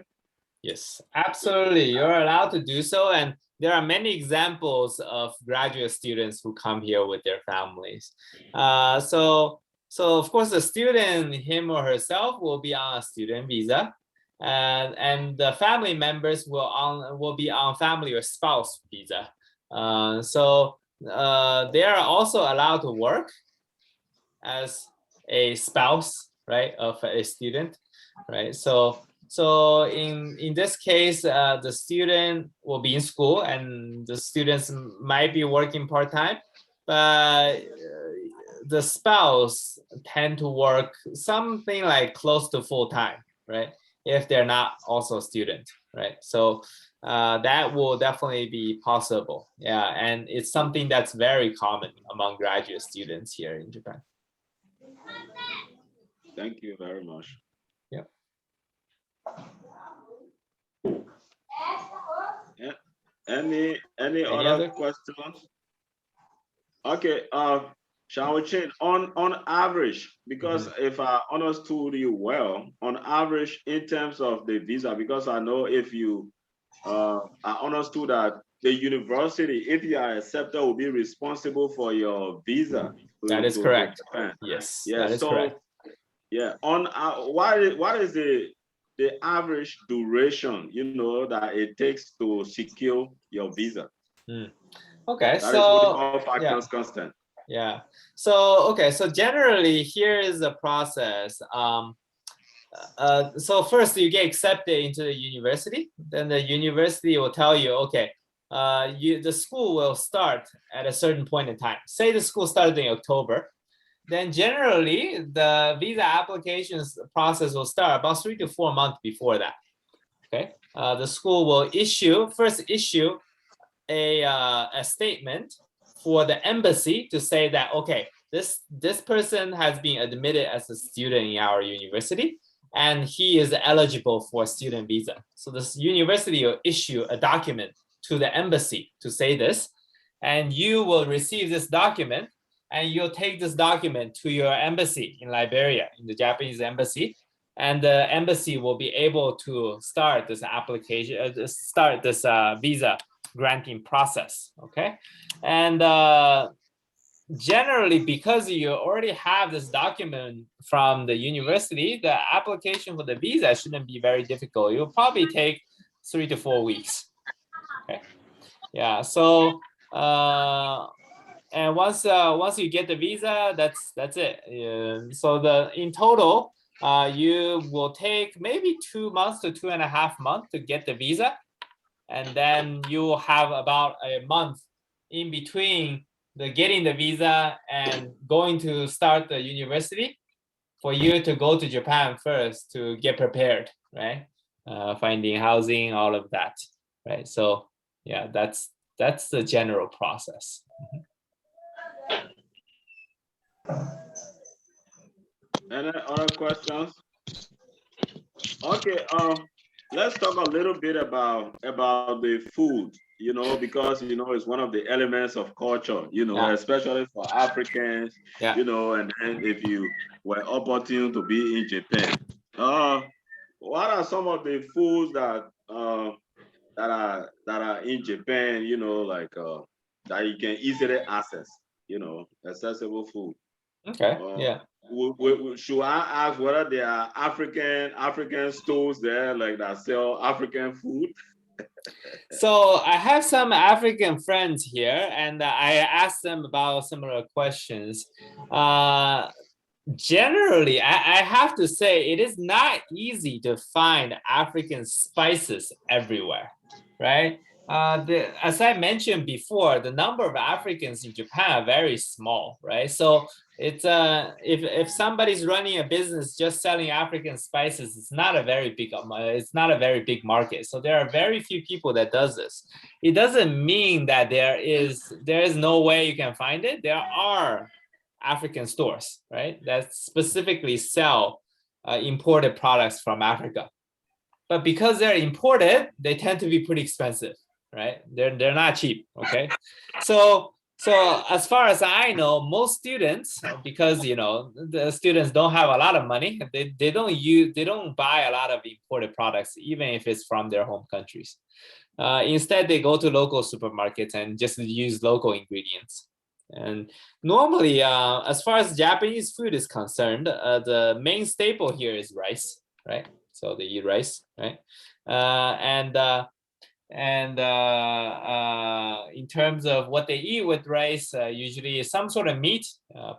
Yes, absolutely. You're allowed to do so. And there are many examples of graduate students who come here with their families. So of course, the student, him or herself, will be on a student visa. And the family members will be on family or spouse visa. So they are also allowed to work as a spouse, right, of a student, right? So in this case, the student will be in school, and the students might be working part-time, but the spouse tend to work something like close to full-time, right? If they're not also a student, right? So that will definitely be possible. Yeah, and it's something that's very common among graduate students here in Japan. Thank you very much. Yeah. Any other questions? Okay, Xiaochen, on average, because if I understood you well, on average in terms of the visa, because I know if you, I understood that the university, if you are accepted, will be responsible for your visa. That is correct. Japan. Yes, yeah, that is correct. Yeah, on what is the average duration, that it takes to secure your visa? Okay, that so is with all factors constant. Yeah. So okay, so generally here is the process. So first you get accepted into the university. Then the university will tell you, okay, the school will start at a certain point in time. Say the school started in October. Then generally the visa applications process will start about 3 to 4 months before that. Okay. The school will first issue a statement for the embassy to say that, okay, this person has been admitted as a student in our university and he is eligible for a student visa. So this university will issue a document to the embassy to say this, and you will receive this document and you'll take this document to your embassy in Liberia, in the Japanese embassy, and the embassy will be able to start this application, start this visa granting process. Okay, and generally, because you already have this document from the university, the application for the visa shouldn't be very difficult. It will probably take 3 to 4 weeks. Okay, yeah. So and once you get the visa, that's it. So in total, you will take maybe 2 months to 2.5 months to get the visa, and then you will have about a month in between the getting the visa and going to start the university for you to go to Japan first to get prepared, right? Finding housing, all of that, right? So yeah, that's the general process. Any other questions? Okay, let's talk a little bit about the food, because it's one of the elements of culture, especially for Africans, and then if you were opportune to be in Japan. What are some of the foods that are in Japan, like that you can easily access, accessible food? Okay, yeah. Should I ask whether there are African stores there like that sell African food? So I have some African friends here, and I asked them about similar questions. Generally, I have to say it is not easy to find African spices everywhere, right? As I mentioned before, the number of Africans in Japan are very small, right? So it's if somebody's running a business just selling African spices, it's not a very big market. So there are very few people that does this. It doesn't mean that there is no way you can find it. There are African stores, right, that specifically sell imported products from Africa. But because they're imported, they tend to be pretty expensive, right? They're not cheap, okay? So as far as I know, most students, because the students don't have a lot of money, they don't buy a lot of imported products, even if it's from their home countries. Instead, they go to local supermarkets and just use local ingredients. And normally, as far as Japanese food is concerned, the main staple here is rice, right? So they eat rice, right? And in terms of what they eat with rice, usually some sort of meat,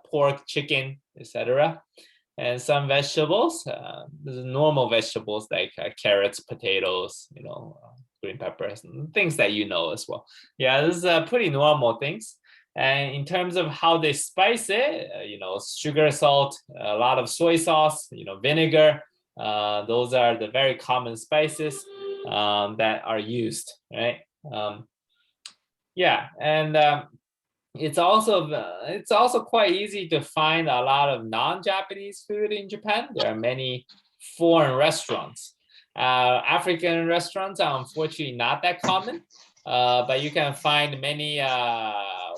pork, chicken, etc., and some vegetables. Normal vegetables like carrots, potatoes, green peppers, and things that as well. Yeah, this is pretty normal things. And in terms of how they spice it, sugar, salt, a lot of soy sauce, vinegar. Those are the very common spices that are used, right? Yeah, and it's also quite easy to find a lot of non-Japanese food in Japan. There are many foreign restaurants. African restaurants are unfortunately not that common, but you can find many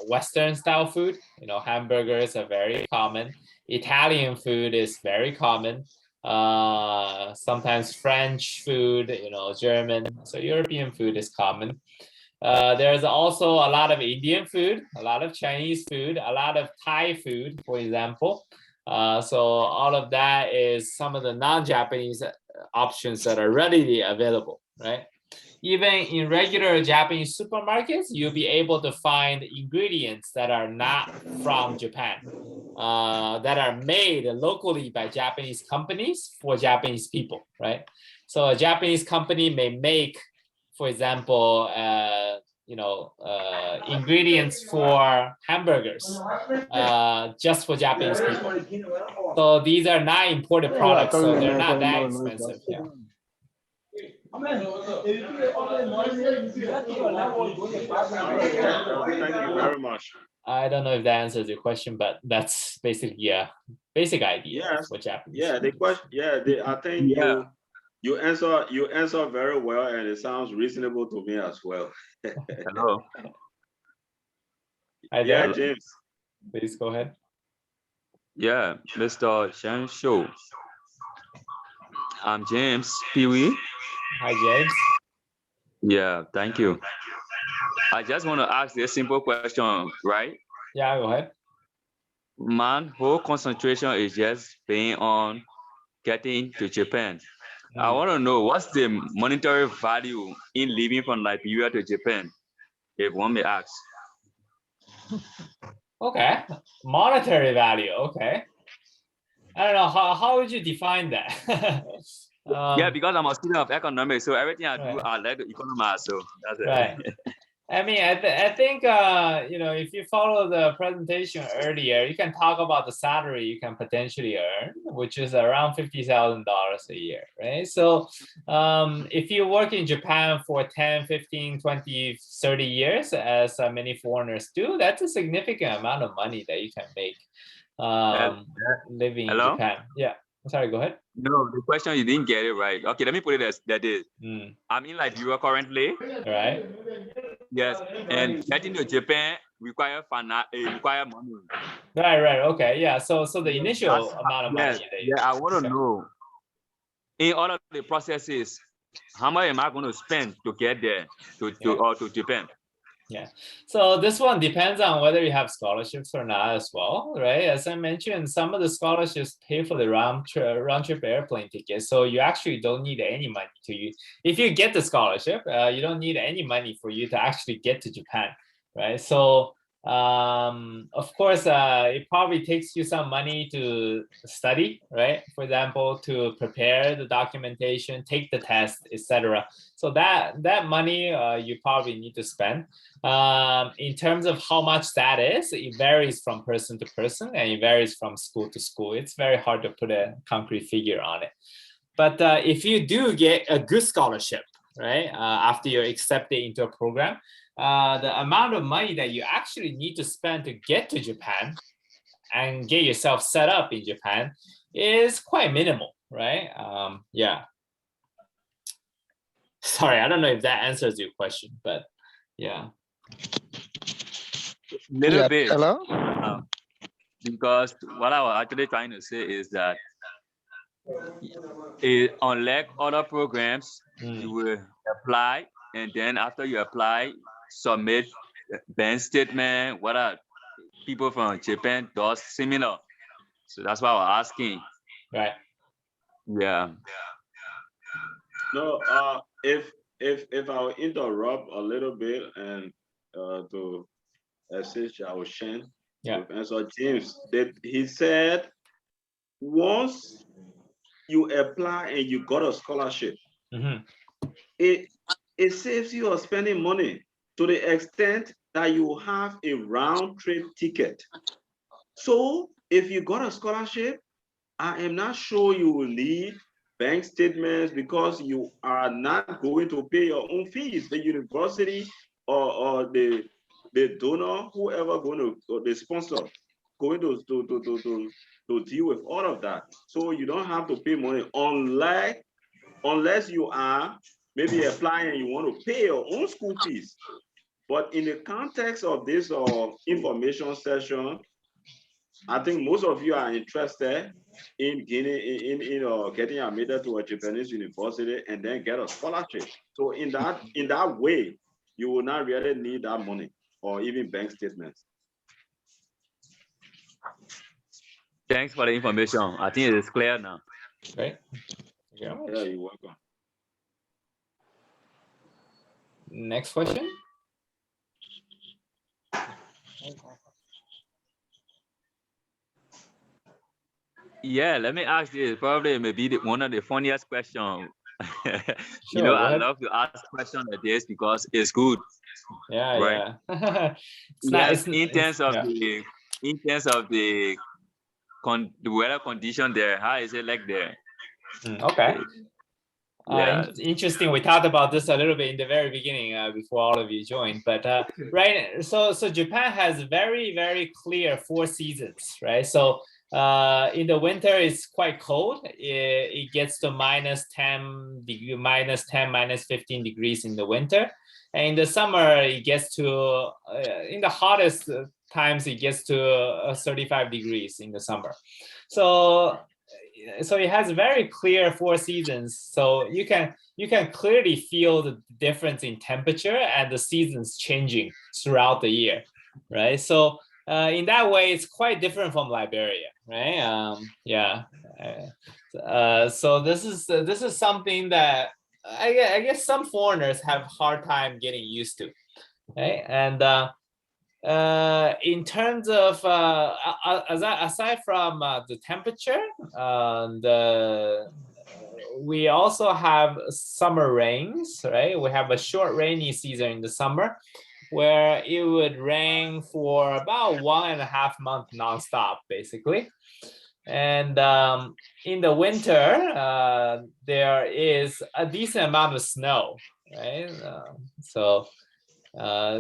Western style food. Hamburgers are very common. Italian food is very common. Sometimes French food, German. So European food is common. There's also a lot of Indian food, a lot of Chinese food, a lot of Thai food, for example. So all of that is some of the non-Japanese options that are readily available, right? Even in regular Japanese supermarkets, you'll be able to find ingredients that are not from Japan, that are made locally by Japanese companies for Japanese people, right? So a Japanese company may make, for example, ingredients for hamburgers just for Japanese people. So these are not imported products, so they're not that expensive. Yeah. Thank you very much. I don't know if that answers your question, but that's basically a basic idea of what Japanese. Yeah, the question. Yeah, I think you answer very well, and it sounds reasonable to me as well. Hello. Hi there. Yeah, James. Please go ahead. Yeah, Mr. Xiaochen Su. I'm James Pee-wee. Hi, James. Yeah, thank you. I just want to ask this simple question, right? Yeah, go ahead. My whole concentration is just being on getting to Japan. I want to know what's the monetary value in living from Liberia to Japan, if one may ask. Okay, monetary value. Okay, I don't know how would you define that. Yeah, because I'm a student of economics, so everything I do, Right. I like to economize. So that's it. Right. I mean, I think you know, if you follow the presentation earlier, you can talk about the salary you can potentially earn, which is around $50,000 a year, right? So if you work in Japan for 10, 15, 20, 30 years, as many foreigners do, that's a significant amount of money that you can make living in Hello? Japan. Yeah, sorry, go ahead. No, the question, you didn't get it right. Okay, let me put it as that is. I'm in Liberia currently. Right. Yes, and getting to Japan require money. Right. Okay. Yeah. So the initial amount of money that you I want to know in all of the processes, how much am I going to spend to get there to Japan? Yeah. So this one depends on whether you have scholarships or not as well, right? As I mentioned, some of the scholarships pay for the round trip airplane ticket. So you actually don't need any money to you. If you get the scholarship, you don't need any money for you to actually get to Japan, right? So of course, it probably takes you some money to study, right? For example, to prepare the documentation, take the test, etc. So that money you probably need to spend. In terms of how much that is, it varies from person to person and it varies from school to school. It's very hard to put a concrete figure on it. But if you do get a good scholarship, right, after you're accepted into a program, the amount of money that you actually need to spend to get to Japan and get yourself set up in Japan is quite minimal, right? Yeah. Sorry, I don't know if that answers your question, but yeah. Little bit. Hello? Because what I was actually trying to say is that unlike other programs, you will apply, and then after you apply, submit bank statement. What are people from Japan does similar? So that's why I was asking. Right. Yeah. No, if I will interrupt a little bit and to assist Xiaochen, Professor James, that he said once you apply and you got a scholarship, it saves you of spending money to the extent that you have a round trip ticket. So if you got a scholarship, I am not sure you will need bank statements because you are not going to pay your own fees. The university or the donor, whoever going to, or the sponsor, going to deal with all of that. So you don't have to pay money unless you are maybe applying and you want to pay your own school fees. But in the context of this information session, I think most of you are interested in getting admitted to a Japanese university and then get a scholarship. So in that way, you will not really need that money or even bank statements. Thanks for the information. I think it is clear now. Right. Yeah, you're welcome. Next question. Yeah, let me ask you. Probably maybe one of the funniest questions. Sure, you know, I love to ask questions like this because it's good. Yeah, right? Yeah. In terms of the weather condition there, how is it like there? Okay. Yeah. Interesting. We talked about this a little bit in the very beginning before all of you joined, but right. So Japan has very, very clear 4 seasons, right? So in the winter, it's quite cold. It gets to -10 degree, -10, -15 degrees in the winter. And in the summer, it gets to, in the hottest times, it gets to 35 degrees in the summer. So so it has very clear 4 seasons. So you can clearly feel the difference in temperature and the seasons changing throughout the year, right? So in that way, it's quite different from Liberia, right? So this is something that I guess some foreigners have hard time getting used to, right? And in terms of aside from the temperature, we also have summer rains, right? We have a short rainy season in the summer, where it would rain for about 1.5 months nonstop, basically. And in the winter, there is a decent amount of snow, right?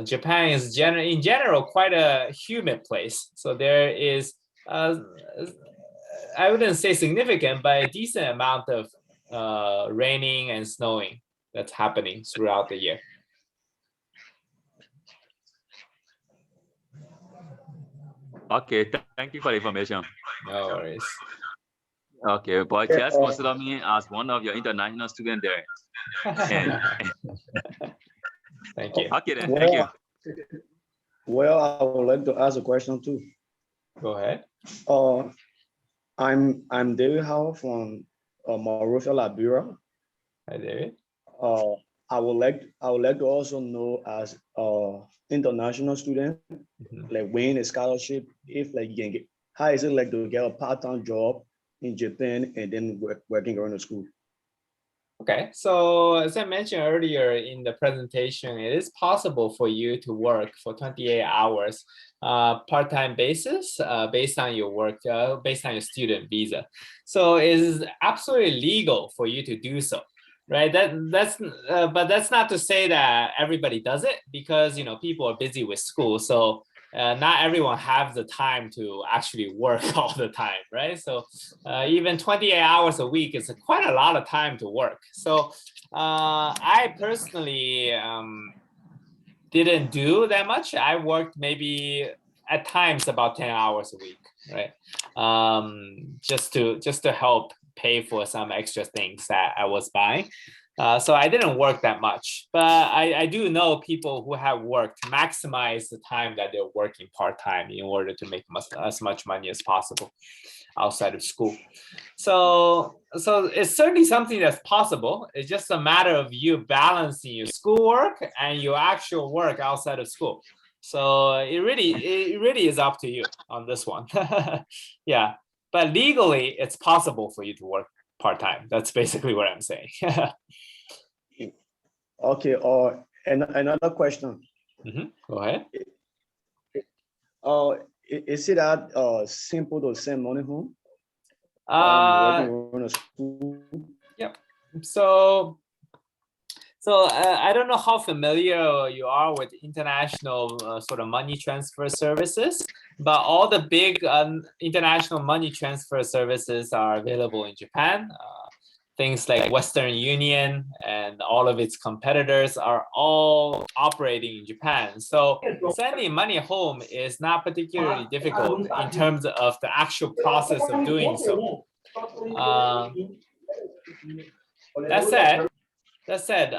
Japan is in general quite a humid place. So there is, I wouldn't say significant, but a decent amount of raining and snowing that's happening throughout the year. Okay, thank you for the information. No worries. Okay, but just consider me as one of your international students there. Thank you. Okay, then, thank you. Well, I would like to ask a question too. Go ahead. I'm David Howard from Monrovia, Liberia. Hi, David. I would like to also know, as international student, like winning a scholarship, if like you can get, how is it like to get a part-time job in Japan and then working around the school? Okay, so as I mentioned earlier in the presentation, it is possible for you to work for 28 hours part-time basis based on your work, based on your student visa. So it is absolutely legal for you to do so, right? But that's not to say that everybody does it, because people are busy with school. So not everyone has the time to actually work all the time, right? So even 28 hours a week is quite a lot of time to work. So I personally didn't do that much. I worked maybe at times about 10 hours a week, right? Just to help pay for some extra things that I was buying. So I didn't work that much, but I do know people who have worked maximize the time that they're working part-time in order to make as much money as possible outside of school. So it's certainly something that's possible. It's just a matter of you balancing your schoolwork and your actual work outside of school. So it really is up to you on this one. Yeah, but legally it's possible for you to work part-time. That's basically what I'm saying. Okay, and another question. Go ahead. Is it that simple to send money home? Working on a school? Yep. So I don't know how familiar you are with international sort of money transfer services, but all the big international money transfer services are available in Japan. Things like Western Union and all of its competitors are all operating in Japan. So sending money home is not particularly difficult in terms of the actual process of doing so. That said,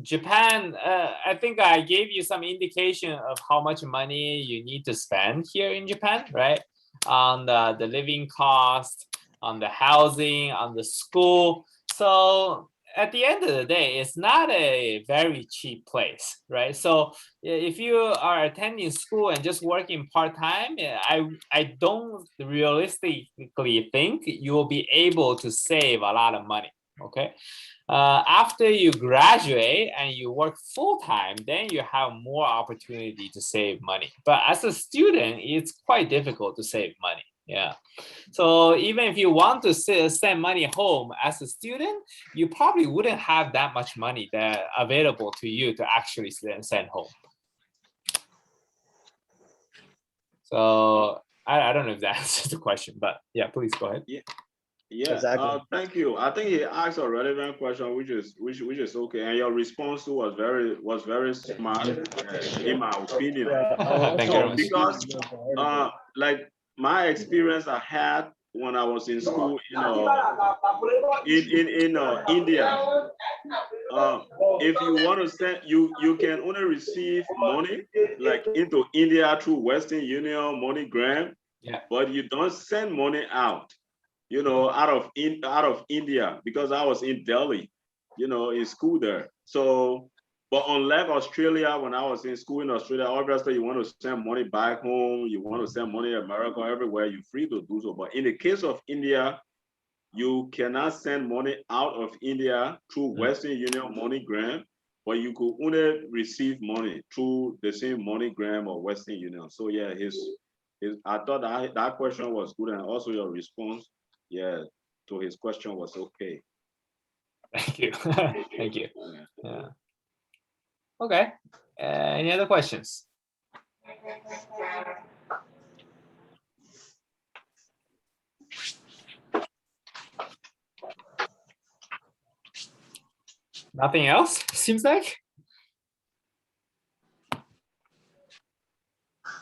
Japan, I think I gave you some indication of how much money you need to spend here in Japan, right? On the living cost, on the housing, on the school. So at the end of the day, it's not a very cheap place, right? So if you are attending school and just working part-time, I don't realistically think you will be able to save a lot of money, okay? After you graduate and you work full-time, then you have more opportunity to save money. But as a student, it's quite difficult to save money. Yeah. So even if you want to send money home as a student, you probably wouldn't have that much money that available to you to actually send home. So I don't know if that answers the question, but yeah, please go ahead. Yeah, exactly. Thank you. I think he asked a relevant question, which is okay, and your response to was very smart, in my opinion. Thank you very much. Because like my experience I had when I was in school, in India, if you want to send, you can only receive money like into India through Western Union, MoneyGram, but you don't send money out, out of India, because I was in Delhi, in school there. So, but unlike Australia, when I was in school in Australia, obviously you want to send money back home, you want to send money to America, everywhere, you're free to do so. But in the case of India, you cannot send money out of India through Western Union, MoneyGram, but you could only receive money through the same MoneyGram or Western Union. So yeah, I thought that question was good, and also your response, to his question was okay. Thank you. Thank you. Yeah. Okay. Any other questions? Nothing else, seems like?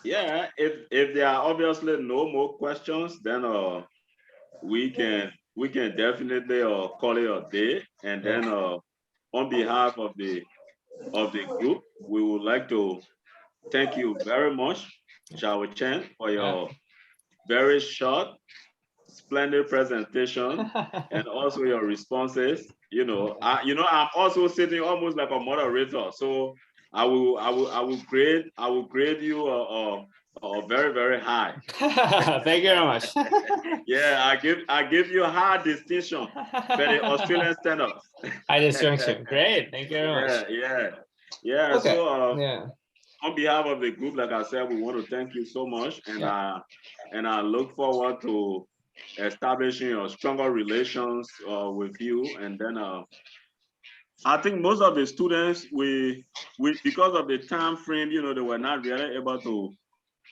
Yeah, if there are obviously no more questions, then we can definitely call it a day. And then on behalf of the group, we would like to thank you very much, Xiaochen, for your very short, splendid presentation and also your responses. I'm also sitting almost like a moderator, so I will grade you a very, very high. Thank you very much. Yeah, I give you a high distinction for the Australian standards. High distinction. Great. Thank you very much. Yeah. Okay. So yeah. On behalf of the group, like I said, we want to thank you so much, and I look forward to establishing stronger relations with you. And then I think most of the students, we because of the time frame, they were not really able to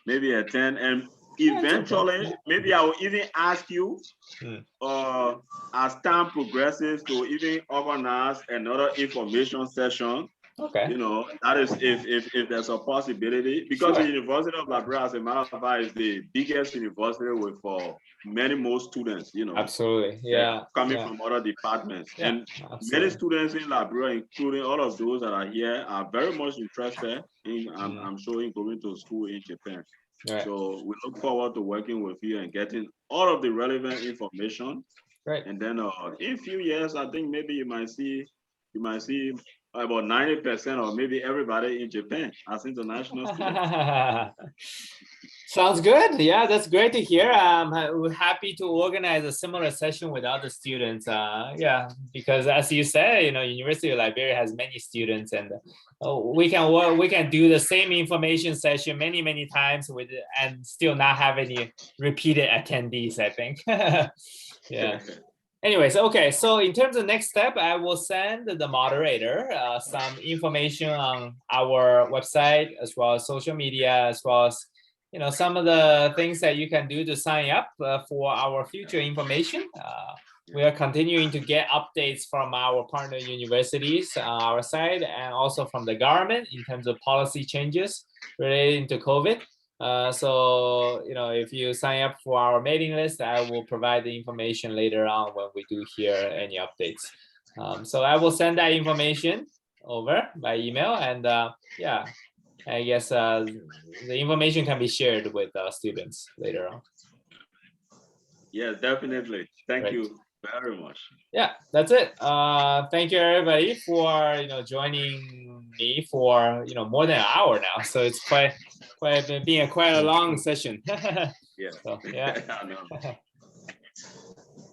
maybe attend. And eventually, maybe I will even ask you as time progresses to even organize another information session. Okay. That is if there's a possibility, because the University of Liberia, as a matter of fact, is the biggest university with many more students, Absolutely. Yeah. Coming from other departments. And absolutely. many students in Liberia, including all of those that are here, are very much interested in, I'm sure, in going to school in Japan. Right. So we look forward to working with you and getting all of the relevant information. Right. And then in a few years, I think maybe you might see about 90% or maybe everybody in Japan as international students. Sounds good. Yeah, that's great to hear. We're happy to organize a similar session with other students. Because as you said, University of Liberia has many students, and we can do the same information session many times and still not have any repeated attendees, I think. Yeah. Anyways, okay, so in terms of next step, I will send the moderator some information on our website, as well as social media, as well as some of the things that you can do to sign up for our future information. We are continuing to get updates from our partner universities on our side, and also from the government in terms of policy changes relating to COVID. So if you sign up for our mailing list, I will provide the information later on when we do hear any updates. So I will send that information over by email, and I guess the information can be shared with students later on. Yes, definitely. Thank you very much. Yeah, that's it. Thank you everybody for joining me for more than an hour now. So it's quite a long session. Yeah. So, yeah. I know.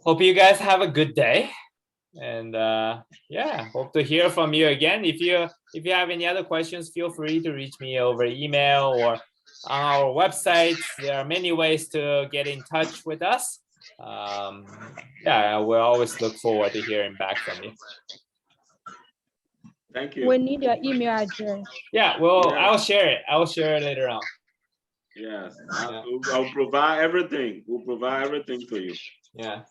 Hope you guys have a good day. And hope to hear from you again. If you have any other questions, feel free to reach me over email or on our website. There are many ways to get in touch with us. We'll always look forward to hearing back from you. Thank you. We need your email address. Yeah, well, I'll share it. I'll share it later on. Yes, I'll provide everything. We'll provide everything to you. Yeah.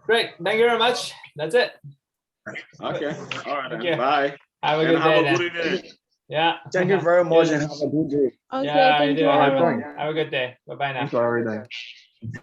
Great. Thank you very much. That's it. Okay. All right. Thank you. Bye. Have a good day. Good evening. Yeah. Thank you very much and have a good day. Okay, Yeah, thank you do. you. Have a good day. Bye bye now. Thanks for everything.